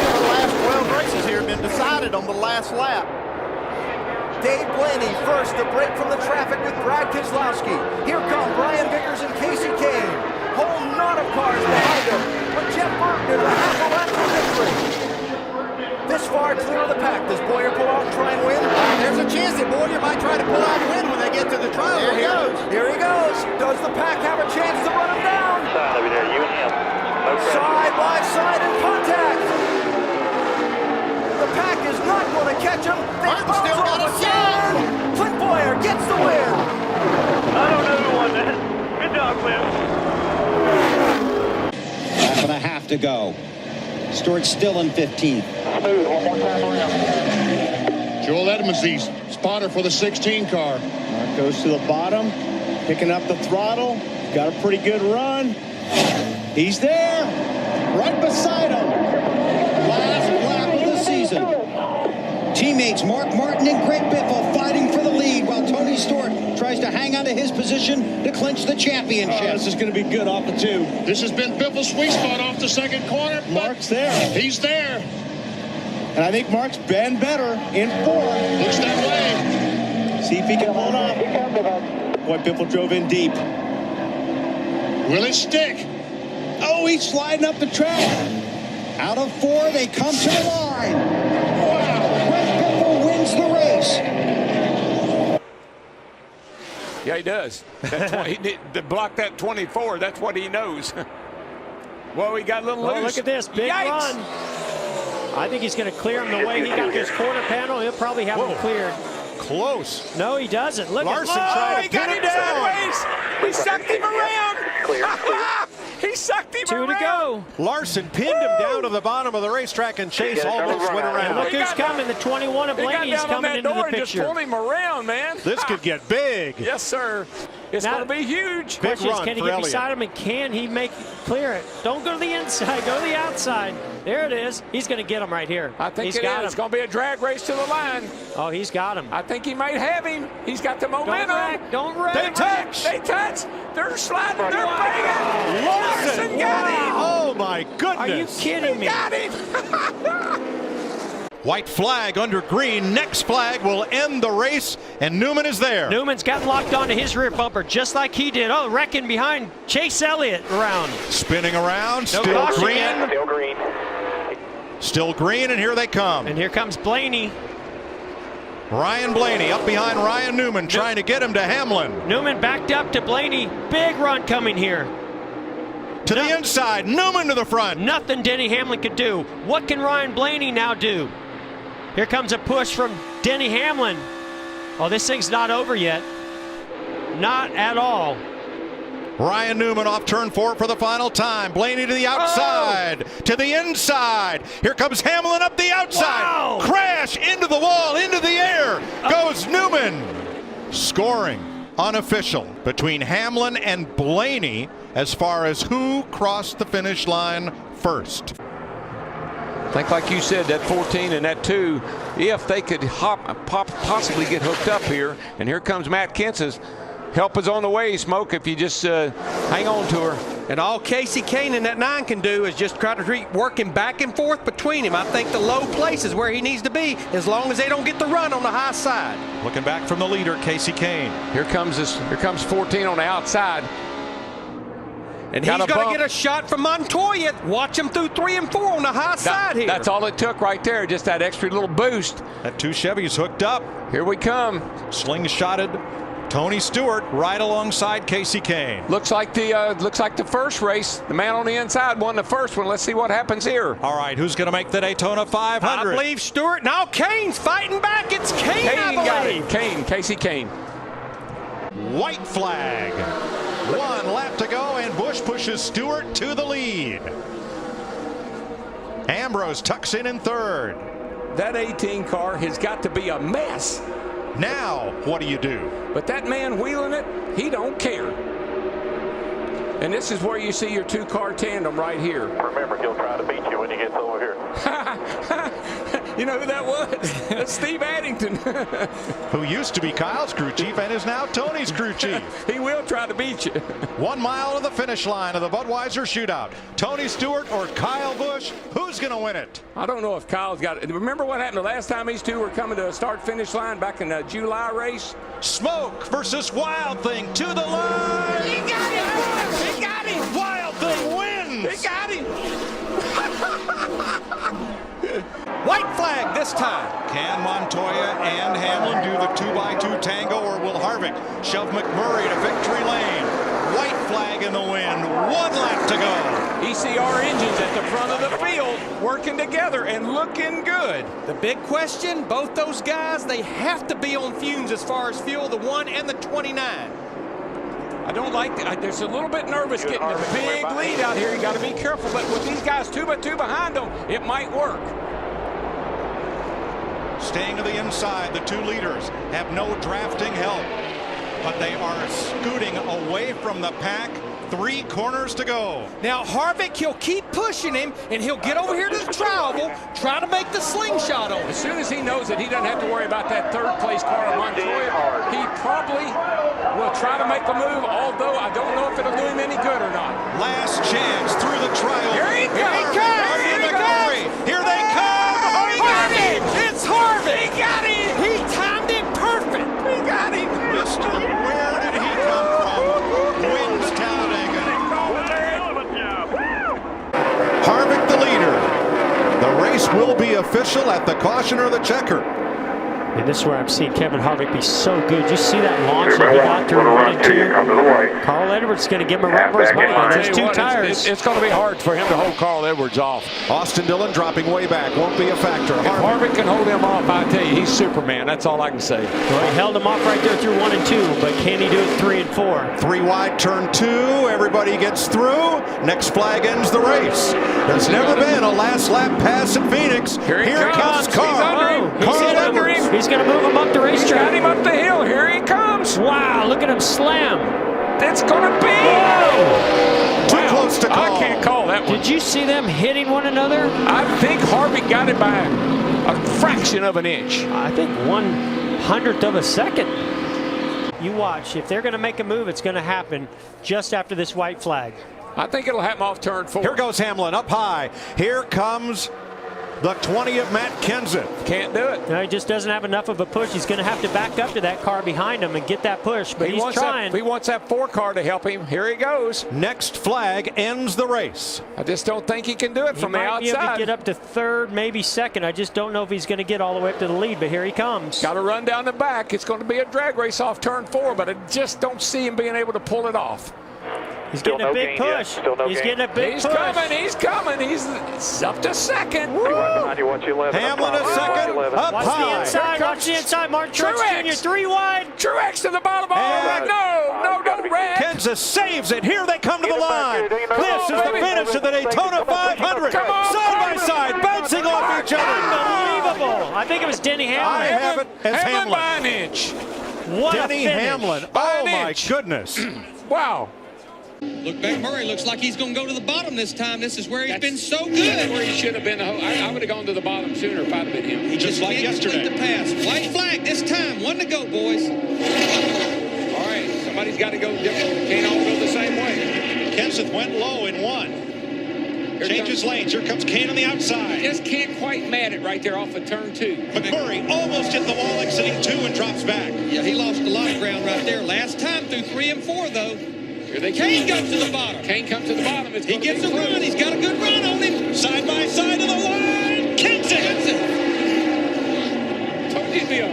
of the last 12 races here have been decided on the last lap. Dave Blaney first to break from the traffic with Brad Keselowski. Here come Brian Vickers and Casey Kane. Whole knot of cars behind them. But Jeff Burton is a half a lap for victory. This far clear of the pack. Does Boyer pull out and try and win? There's a chance that Boyer might try to pull out and win when they get to the trial. There he goes. Here he goes. Does the pack have a chance to run him down? Over there, you and him. Side by side in contact. The pack is not going to catch him. They bounce off again. Clint Boyer gets the win. I don't know who won that. Good job, Clint. Half and a half to go. Stewart still in 15th. Smooth, one more time around. Joel Edmonds, the spotter for the 16 car. Goes to the bottom, picking up the throttle. Got a pretty good run. He's there, right beside him. Last lap of the season. Teammates Mark Martin and Greg Biffle fighting for the lead while Tony Stewart tries to hang on to his position to clinch the championship. This is going to be good off the 2. This has been Biffle's sweet spot off the second corner. Mark's there. He's there. And I think Mark's been better in 4. Looks that way. See if he can hold up. Boy, Biffle drove in deep. Will it stick? Oh, he's sliding up the track. Out of 4, they come to the line. Wow. Greg Biffle wins the race. Yeah, he does. That's why he did to block that 24. That's what he knows. Well, he got a little loose. Look at this big run. I think he's going to clear him the way he got this corner panel. He'll probably have him cleared. Close. No, he doesn't. Look Larson at tried he got him sideways. He sucked him around. He sucked him 2 around. to go. Larson pinned him down to the bottom of the racetrack, and Chase almost went around. Look who's coming. The 21 of Blaney's coming into the picture. Just pulled him around, man. This could get big. Yes, sir. It's going to be huge. Big run can he for get Elliott. beside him, and can he clear it? Don't go to the inside. Go to the outside. There it is. He's going to get him right here. I think he's got him. It's going to be a drag race to the line. Oh, he's got him. I think he might have him. He's got the momentum. Don't wreck. They touch. They touch. They're sliding. They're banging. Larson got him. Oh, my goodness. Are you kidding me? Got him. White flag under green. Next flag will end the race, and Newman is there. Newman's got locked onto his rear bumper just like he did. Oh, wrecking behind Chase Elliott around. Spinning around, No still caution green. yet. Still green. Still green, and here they come. And here comes Blaney. Ryan Blaney up behind Ryan Newman, trying to get him to Hamlin. Newman backed up to Blaney. Big run coming here. To the inside, Newman to the front. Nothing Denny Hamlin could do. What can Ryan Blaney now do? Here comes a push from Denny Hamlin. Oh, this thing's not over yet. Not at all. Ryan Newman off turn 4 for the final time. Blaney to the outside, to the inside. Here comes Hamlin up the outside. Wow. Crash into the wall, into the air goes Newman. Scoring unofficial between Hamlin and Blaney as far as who crossed the finish line first. I think, like you said, that 14 and that 2, if they could possibly get hooked up here, and here comes Matt Kence's. Help is on the way, Smoke, if you just hang on to her. And all Casey Kane in that 9 can do is just try to work him back and forth between him. I think the low place is where he needs to be, as long as they don't get the run on the high side. Looking back from the leader, Casey Kane. Here comes 14 on the outside. And he's going to get a shot from Montoya. Watch him through 3 and 4 on the high side here. That's all it took right there, just that extra little boost. That 2 Chevys hooked up. Here we come. Slingshotted Tony Stewart right alongside Casey Kane. Looks like the first race. The man on the inside won the first one. Let's see what happens here. All right, who's going to make the Daytona 500? I believe Stewart. Now Kane's fighting back. It's Kane, I believe. Kane, Casey Kane. White flag. 1 lap to go, and Busch pushes Stewart to the lead. Ambrose tucks in 3rd. That 18 car has got to be a mess. Now, what do you do? But that man wheeling it, he don't care. And this is where you see your 2-car tandem right here. Remember, he'll try to beat you when he gets over here. You know who that was? That's Steve Addington. Who used to be Kyle's crew chief and is now Tony's crew chief. He will try to beat you. 1 mile to the finish line of the Budweiser shootout. Tony Stewart or Kyle Busch, who's going to win it? I don't know if Kyle's got it. Remember what happened the last time these two were coming to a start-finish line back in the July race? Smoke versus Wild Thing to the line. He got him! He got him! Wild Thing wins! He got him! White flag this time. Can Montoya and Hamlin do the 2x2 tango, or will Harvick shove McMurray to victory lane? White flag in the wind. 1 lap to go. VCR engines at the front of the field working together and looking good. The big question, both those guys, they have to be on fumes as far as fuel, the 1 and the 29. I don't like that. There's a little bit nervous getting a big lead out here. You got to be careful. But with these guys 2 by 2 behind them, it might work. Staying to the inside, the 2 leaders have no drafting help, but they are scooting away from the pack. 3 corners to go. Now Harvick, he'll keep pushing him, and he'll get over here to the tri-oval, try to make the slingshot on him. As soon as he knows that he doesn't have to worry about that 3rd place car of Montoya, he probably will try to make the move, although I don't know if it'll do him any good or not. Last chance through the tri-oval. Here he comes! Here they come! Here they come! Harvick! It's Harvick! He got him! He timed it perfect! He got him! Mister, where did he come from? Wins Talladega. Harvick the leader. The race will be official at the caution or the checker. And this is where I'm seeing Kevin Harvick be so good. You see that launch that he got through 1 and 2? Carl Edwards is going to give him a run for his money on those 2 tires. It's going to be hard for him to hold Carl Edwards off. Austin Dillon dropping way back. Won't be a factor. If Harvick can hold him off, I tell you, he's Superman. That's all I can say. Well, he held him off right there through 1 and 2, but can he do it 3 and 4? 3 wide, turn 2. Everybody gets through. Next flag ends the race. There's never been a last lap pass in Phoenix. Here comes Carl. He's under him. He's going to move him up the racetrack. Got him up the hill. Here he comes. Wow, look at him slam. It's going to be. Whoa. Too close to call. I can't call that one. Did you see them hitting one another? I think Harvick got it by a fraction of an inch. I think 1/100th of a second. You watch. If they're going to make a move, it's going to happen just after this white flag. I think it'll happen off turn 4. Here goes Hamlin up high. Here comes the 20 of Matt Kenseth. Can't do it. No, he just doesn't have enough of a push. He's going to have to back up to that car behind him and get that push, but he's trying. He wants that 4 car to help him. Here he goes. Next flag ends the race. I just don't think he can do it from the outside. He might be able to get up to 3rd, maybe 2nd. I just don't know if he's going to get all the way up to the lead, but here he comes. Got to run down the back. It's going to be a drag race off turn 4, but I just don't see him being able to pull it off. He's getting a big push. He's getting a big push. He's coming. He's up to 2nd. Hamlin a 2nd. Up Watch high. the inside. Watch the inside. Martin Truex Jr. 3 wide. Truex to the bottom. No, don't wreck. Kansas saves it. Here they come to the line. This is the finish of the Daytona 500. Come on, side by side, bouncing off each other. Unbelievable. I think it was Denny Hamlin. I have it as Hamlin by Hamlin. an inch. What Denny a finish. Hamlin. By Oh an my inch. goodness. Wow. Look, McMurray looks like he's going to go to the bottom this time. This is where he's been so That's good. where he should have been. I would have gone to the bottom sooner if I'd have been him. He just like yesterday. The pass. White flag this time. 1 to go, boys. All right, somebody's got to go different. Can't all go the same way. Kenseth went low in 1. Changes lanes. Here comes Kane on the outside. Just can't quite mat it right there off of turn 2. McMurray almost hit the wall exiting 2 and drops back. Yeah, he lost a lot of ground right there. Last time through 3 and 4, though. Kane goes to the bottom. Kane comes to the bottom. He gets a run. He's got a good run on him. Side by side to the line. Kenseth. Told you it'd be a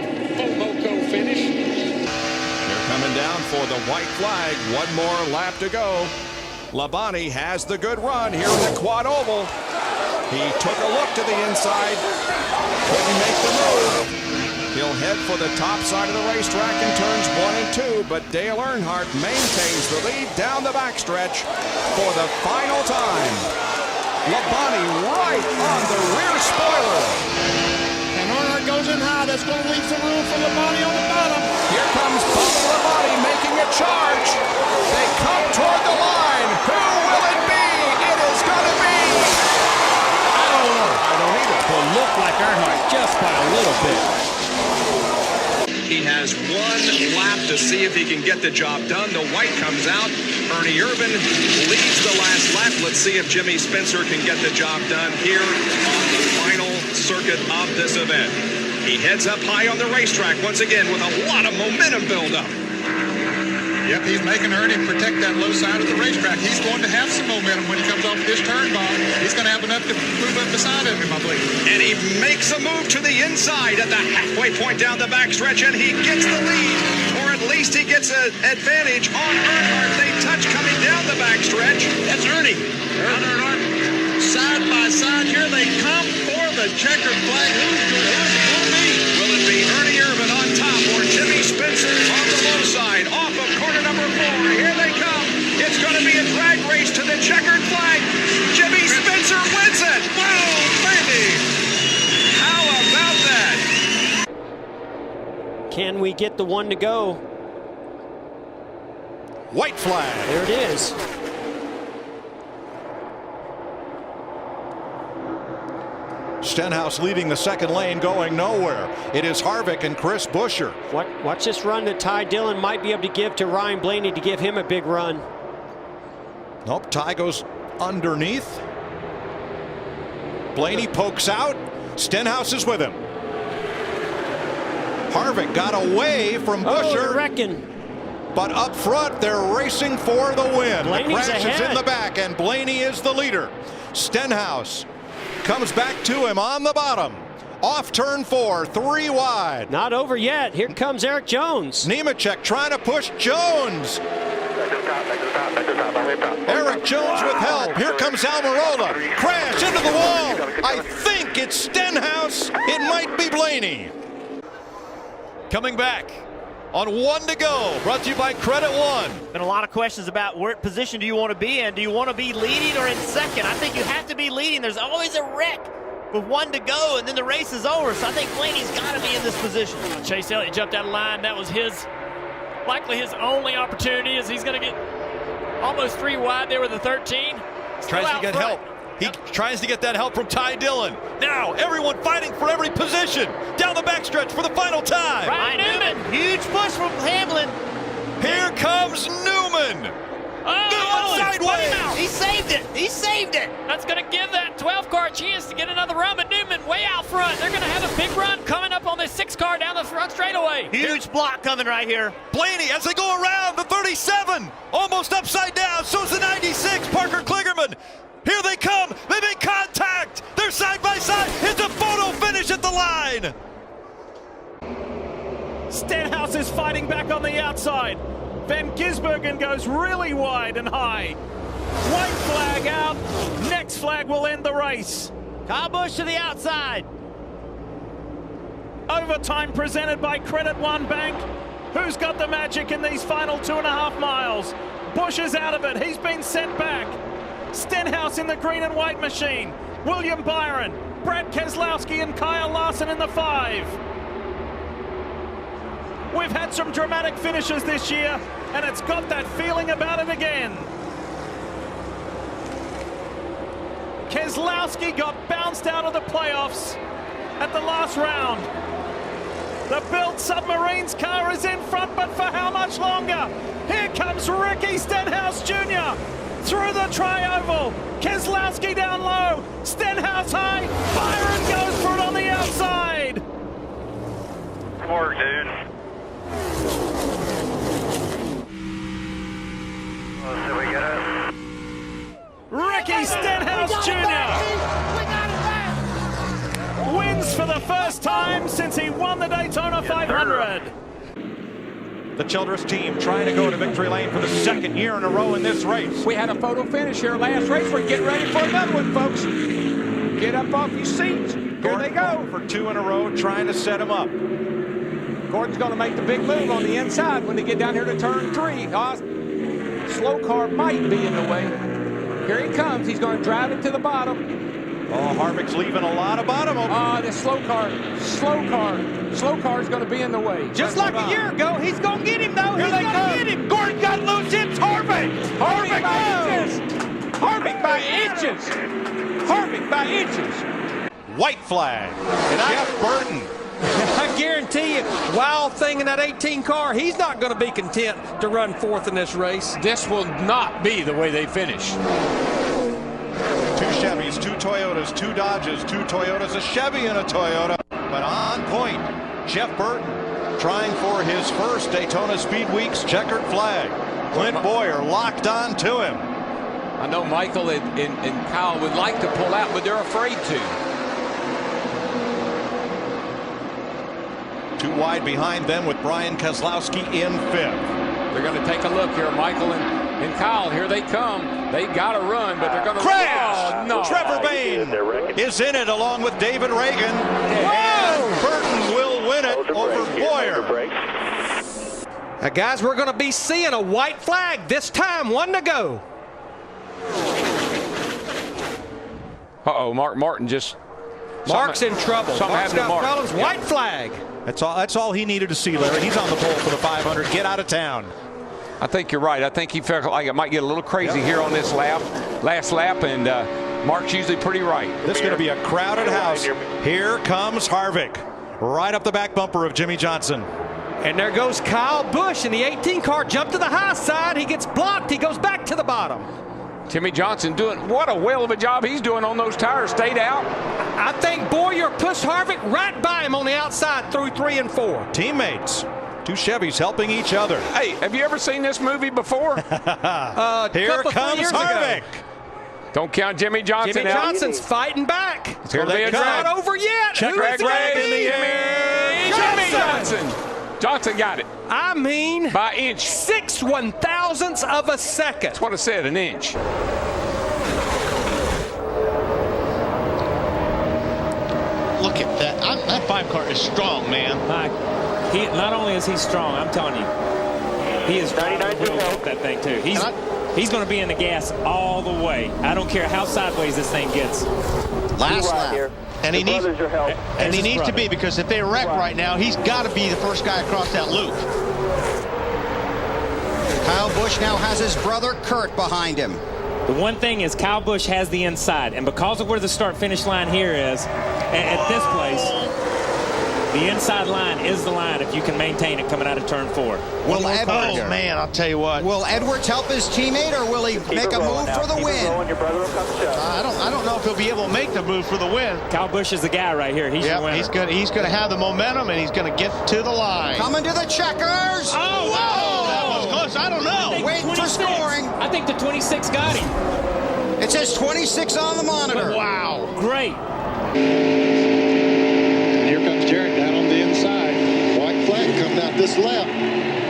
Moco finish. They're coming down for the white flag. 1 more lap to go. Labonte has the good run here in the quad oval. He took a look to the inside. Couldn't make the move. He'll head for the top side of the racetrack in turns 1 and 2, but Dale Earnhardt maintains the lead down the backstretch for the final time. Labonte right on the rear spoiler. And Earnhardt goes in high. That's going to leave some room for Labonte on the bottom. Here comes Bubba Labonte making a charge. They come toward the line. Who will it be? It is going to be. I don't know. I don't either. Will look like Earnhardt just by a little bit. He has 1 lap to see if he can get the job done. The white comes out. Ernie Irvan leads the last lap. Let's see if Jimmy Spencer can get the job done here on the final circuit of this event. He heads up high on the racetrack once again with a lot of momentum buildup. Yep, he's making Ernie protect that low side of the racetrack. He's going to have some momentum when he comes off this turn, Bob. He's going to have enough to move up beside him, I believe. And he makes a move to the inside at the halfway point down the backstretch, and he gets the lead. Or at least he gets an advantage on Earnhardt. They touch coming down the backstretch. That's Ernie. Earnhardt checkered flag. Who's it going to be? Will it be Ernie Irvan on top or Jimmy Spencer on the low side? Off of corner number 4. Here they come. It's going to be a drag race to the checkered flag. Jimmy Spencer wins it. Wow, baby. How about that? Can we get the one to go? White flag. There it is. Stenhouse leading the second lane, going nowhere. It is Harvick and Chris Buescher. Watch this run that Ty Dillon might be able to give to Ryan Blaney to give him a big run. Nope, Ty goes underneath. Blaney pokes out. Stenhouse is with him. Harvick got away from Buescher. I reckon. But up front, they're racing for the win. Blaney's the crash is ahead. in the back, and Blaney is the leader. Stenhouse comes back to him on the bottom. Off turn 4, 3 wide. Not over yet. Here comes Eric Jones. Nemechek trying to push Jones. Eric Jones with help. Here comes Almirola. Crash into the wall. I think it's Stenhouse. It might be Blaney. Coming back on 1 to go. Brought to you by Credit One. Been a lot of questions about what position do you want to be in. Do you want to be leading or in second? I think you have to be leading. There's always a wreck with 1 to go, and then the race is over. So I think Blaney's got to be in this position. Chase Elliott jumped out of line. That was likely his only opportunity, as he's going to get almost 3 wide there with the 13. Tries to get help. He tries to get that help from Ty Dillon. Now everyone fighting for every position down the backstretch for the final time. Ryan Newman, huge push from Hamlin. Here comes Newman. Newman sideways. He saved it. He saved it. That's going to give that 12 car a chance to get another run, but Newman way out front. They're going to have a big run coming up on this 6 car down the front straightaway. Huge block coming right here. Blaney as they go around the 37, almost upside down. So's the 96, Parker Kligerman. Here they come. They make contact. They're side by side. It's a photo finish at the line. Stenhouse is fighting back on the outside. Van Gisbergen goes really wide and high. White flag out. Next flag will end the race. Kyle Busch to the outside. Overtime presented by Credit One Bank. Who's got the magic in these final 2.5 miles? Busch is out of it. He's been sent back. Stenhouse in the green and white machine. William Byron, Brad Keselowski, and Kyle Larson in the 5. We've had some dramatic finishes this year, and it's got that feeling about it again. Keselowski got bounced out of the playoffs at the last round. The built Submarines car is in front, but for how much longer? Here comes Ricky Stenhouse Jr. through the tri-oval. Keselowski down low. Stenhouse high. Byron goes for it on the outside. Good work, dude. Let's see if we get it. Ricky Stenhouse Jr. wins for the first time since he won the Daytona 500. The Childress team trying to go to victory lane for the 2nd year in a row in this race. We had a photo finish here last race. We're getting ready for another one, folks. Get up off your seats. Here they go. For 2 in a row, trying to set him up. Gordon's going to make the big move on the inside when they get down here to turn 3. Slow car might be in the way. Here he comes. He's going to drive it to the bottom. Oh, Harvick's leaving a lot of bottom open. The slow car is going to be in the way. Just like a year ago, he's going to get him, though. He's going to get him. Gordon got loose. It's Harvick. Harvick by inches. Harvick by inches. Harvick by inches. White flag. And Jeff Burton. I guarantee you, Wild thing in that 18 car, he's not going to be content to run 4th in this race. This will not be the way they finish. 2 Chevys, 2 Toyotas, 2 Dodges, 2 Toyotas, a Chevy and a Toyota. But on point, Jeff Burton trying for his first Daytona Speed Week's checkered flag. Clint Boyer locked on to him. I know Michael and Kyle would like to pull out, but they're afraid to. 2 wide behind them with Brian Keselowski in 5th. They're going to take a look here. Michael and And Kyle, here they come. They got to run, but they're going to crash. Oh, no. Trevor Bayne is in it along with David Reagan. And Burton will win it over Boyer. Guys, we're going to be seeing a white flag this time. 1 to go. Uh-oh, Martin just... Mark's in trouble. Mark's got problems. Yeah. White flag. That's all he needed to see, Larry. He's on the pole for the 500. Get out of town. I think you're right. I think he felt like it might get a little crazy here on this last lap, and Mark's usually pretty right. This is going to be a crowded house. Here comes Harvick, right up the back bumper of Jimmie Johnson. And there goes Kyle Busch in the 18 car. Jumped to the high side. He gets blocked. He goes back to the bottom. Jimmie Johnson doing what a whale of a job he's doing on those tires. Stayed out. I think Boyer pushed Harvick right by him on the outside through 3 and 4. Teammates. 2 Chevys helping each other. Hey, have you ever seen this movie before? Here comes Harvick. Don't count Jimmie Johnson Jimmie out. Johnson's fighting back. It's going to be a drag. Not over yet. Check Who that is flag it? in the air. Jimmie Johnson. Johnson got it. I mean, by inch. 6/1000ths of a second. That's what I said, an inch. Look at that. That 5 car is strong, man. Not only is he strong, I'm telling you, he is driving that thing too. He's going to be in the gas all the way. I don't care how sideways this thing gets. Last lap. And he needs to be, because if they wreck right now, he's got to be the first guy across that loop. Kyle Busch now has his brother Kurt behind him. The one thing is Kyle Busch has the inside, and because of where the start-finish line here is, at this place, the inside line is the line if you can maintain it coming out of turn 4. Will Edwards, man, I'll tell you what. Will Edwards help his teammate, or will he make a move for the win? I don't know if he'll be able to make the move for the win. Kyle Busch is the guy right here. He's your winner. He's going to have the momentum, and he's going to get to the line. Coming to the checkers. Oh, whoa! That was close. I don't know. Waiting for scoring. I think the 26 got him. It says 26 on the monitor. Wow. Great. And here comes Jarrett down on the inside. White flag coming out this lap.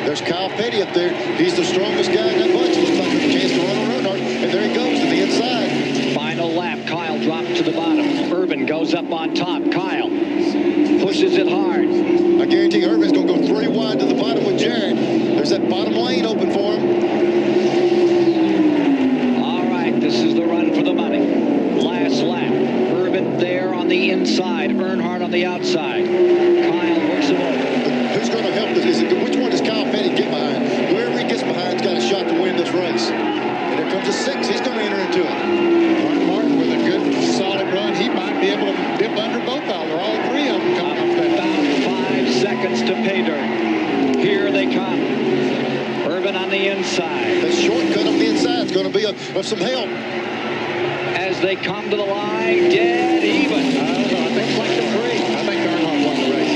There's Kyle Petty up there. He's the strongest guy in that bunch. Looks like there's a chance to run on Earnhardt. And there he goes to the inside. Final lap. Kyle drops to the bottom. Urban goes up on top. Kyle pushes it hard. I guarantee Urban's going to go 3 wide to the bottom with Jarrett. There's that bottom lane open for him. All right, this is the run for the money. Last lap. Urban there on the inside. Earnhardt on the outside. Kyle works it over. Who's going to help this? Which one does Kyle Petty get behind? Whoever he gets behind's got a shot to win this race. And here comes a 6. He's going to enter into it. Martin with a good, solid run. He might be able to dip under both of them. All 3 of them coming up there. About 5 seconds to pay dirt. Here they come. Urban on the inside. The shortcut on the inside is going to be of some help. As they come to the line, dead even. I don't know. I think like the 3. I think Earnhardt won the race.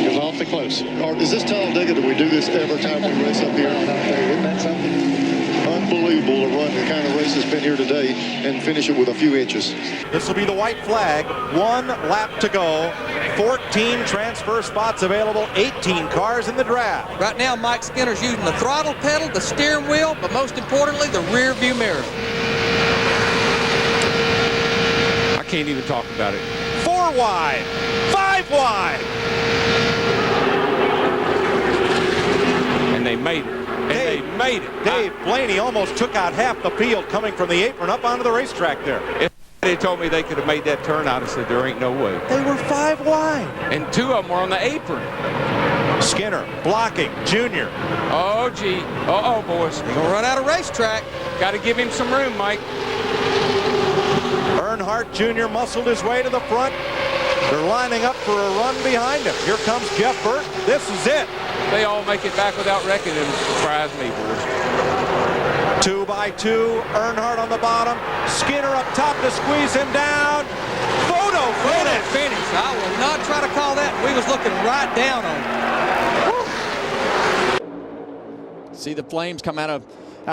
It was awfully close. Is this Talladega? Do we do this every time we race up here? Isn't that something? Unbelievable to run the kind of race that's been here today and finish it with a few inches. This will be the white flag. 1 lap to go. 14 transfer spots available. 18 cars in the draft. Right now, Mike Skinner's using the throttle pedal, the steering wheel, but most importantly, the rear view mirror. I can't even talk about it. 4 wide. 5 wide. And they made it. They made it. Dave Blaney almost took out half the field coming from the apron up onto the racetrack there. If they told me they could have made that turn, I'd have said there ain't no way. They were 5 wide. And 2 of them were on the apron. Skinner blocking Jr. Oh, gee. Uh-oh, boys. He's going to run out of racetrack. Got to give him some room, Mike. Earnhardt Jr. muscled his way to the front. They're lining up for a run behind him. Here comes Jeff Burton. This is it. They all make it back without wrecking him. Surprise me, boys. 2 by 2. Earnhardt on the bottom. Skinner up top to squeeze him down. Photo finish. I will not try to call that. We was looking right down on him. See the flames come out of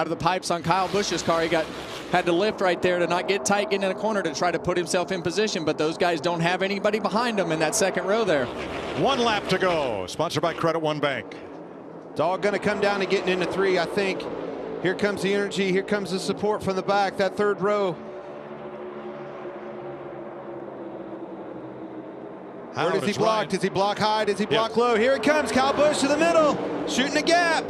the pipes on Kyle Busch's car. He had to lift right there to not get tight, getting in a corner to try to put himself in position, but those guys don't have anybody behind them in that second row there. 1 lap to go. Sponsored by Credit One Bank. It's all going to come down to getting into 3, I think. Here comes the energy. Here comes the support from the back, that third row. Where does he block? Does he block high? Does he block low? Here it comes. Kyle Busch to the middle, shooting a gap.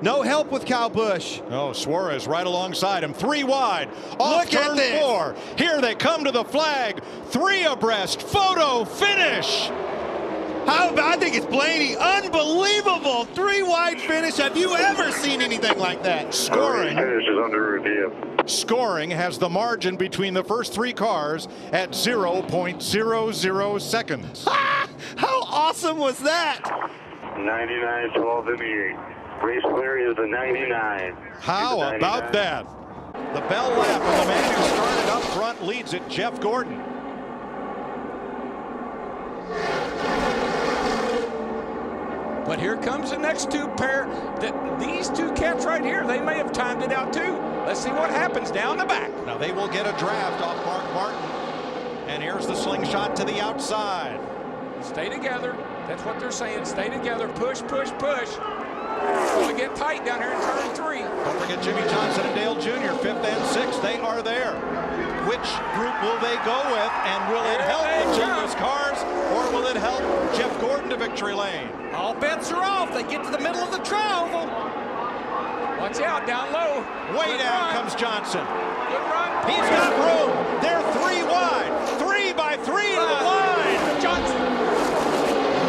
No help with Kyle Busch. Oh, Suarez right alongside him. 3 wide. Off turn 4. Here they come to the flag. 3 abreast. Photo finish. How about, I think it's Blaney. Unbelievable 3 wide finish. Have you ever seen anything like that? Scoring. Finish is under review. Scoring has the margin between the first 3 cars at 0.00 seconds. How awesome was that? 99-12 in the 8. Race clear is the 99. How about that? The bell lap, and the man who started up front leads it, Jeff Gordon. But here comes the next 2 pair. These 2 cats right here, they may have timed it out too. Let's see what happens down the back. Now they will get a draft off Mark Martin. And here's the slingshot to the outside. Stay together. That's what they're saying. Stay together. Push, push, push. It's going to get tight down here in turn 3. Don't forget Jimmie Johnson and Dale Jr., 5th and 6th. They are there. Which group will they go with? And will it help the Childress cars, or will it help Jeff Gordon to victory lane? All bets are off. They get to the middle of the tri-oval. Watch out, down low. Way down comes Johnson. Good run. He's got room. They're 3 wide. 3 by 3 to the line. Johnson.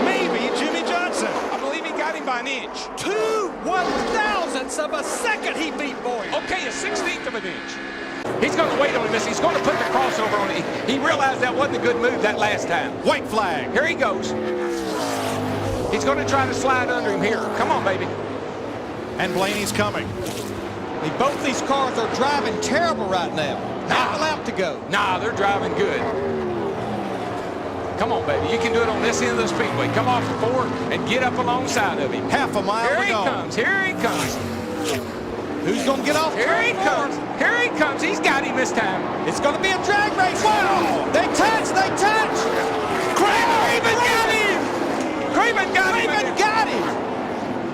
Maybe Jimmie Johnson. I believe he got him by an inch. 2/1000ths of a second he beat Boyer. Okay, a 16th of an inch. He's going to wait on this. He's going to put the crossover on it. He realized that wasn't a good move that last time. White flag. Here he goes. He's going to try to slide under him here. Come on, baby. And Blaney's coming. Both these cars are driving terrible right now. Half a lap to go. Nah, they're driving good. Come on, baby. You can do it on this end of the speedway. Come off the 4 and get up alongside of him. Half a mile to go. Here he comes. Who's going to get off? Here he comes. Here he comes. He's got him this time. It's going to be a drag race. Wow. They touch. They touch. Craven got him. Craven got him. Craven got him.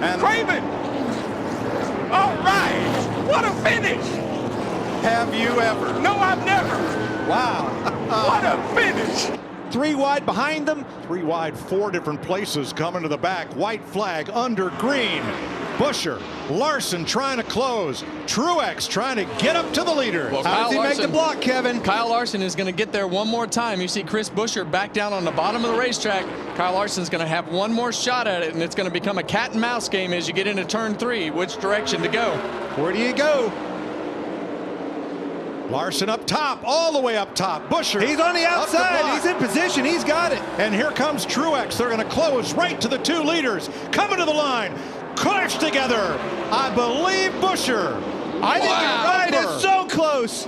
And Craven. All right. What a finish. Have you ever? No, I've never. Wow. What a finish. 3 wide behind them. 3 wide, 4 different places coming to the back. White flag under green. Buescher, Larson trying to close. Truex trying to get up to the leaders. Well, How does he make the block, Kevin? Kyle Larson is going to get there one more time. You see Chris Buescher back down on the bottom of the racetrack. Kyle Larson's going to have one more shot at it, and it's going to become a cat and mouse game as you get into turn 3. Which direction to go? Where do you go? Larson up top, all the way up top. Buescher. He's on the outside. He's in position. He's got it. And here comes Truex. They're going to close right to the 2 leaders. Coming to the line. Crash together. I believe Buescher. I think you're right. It's so close.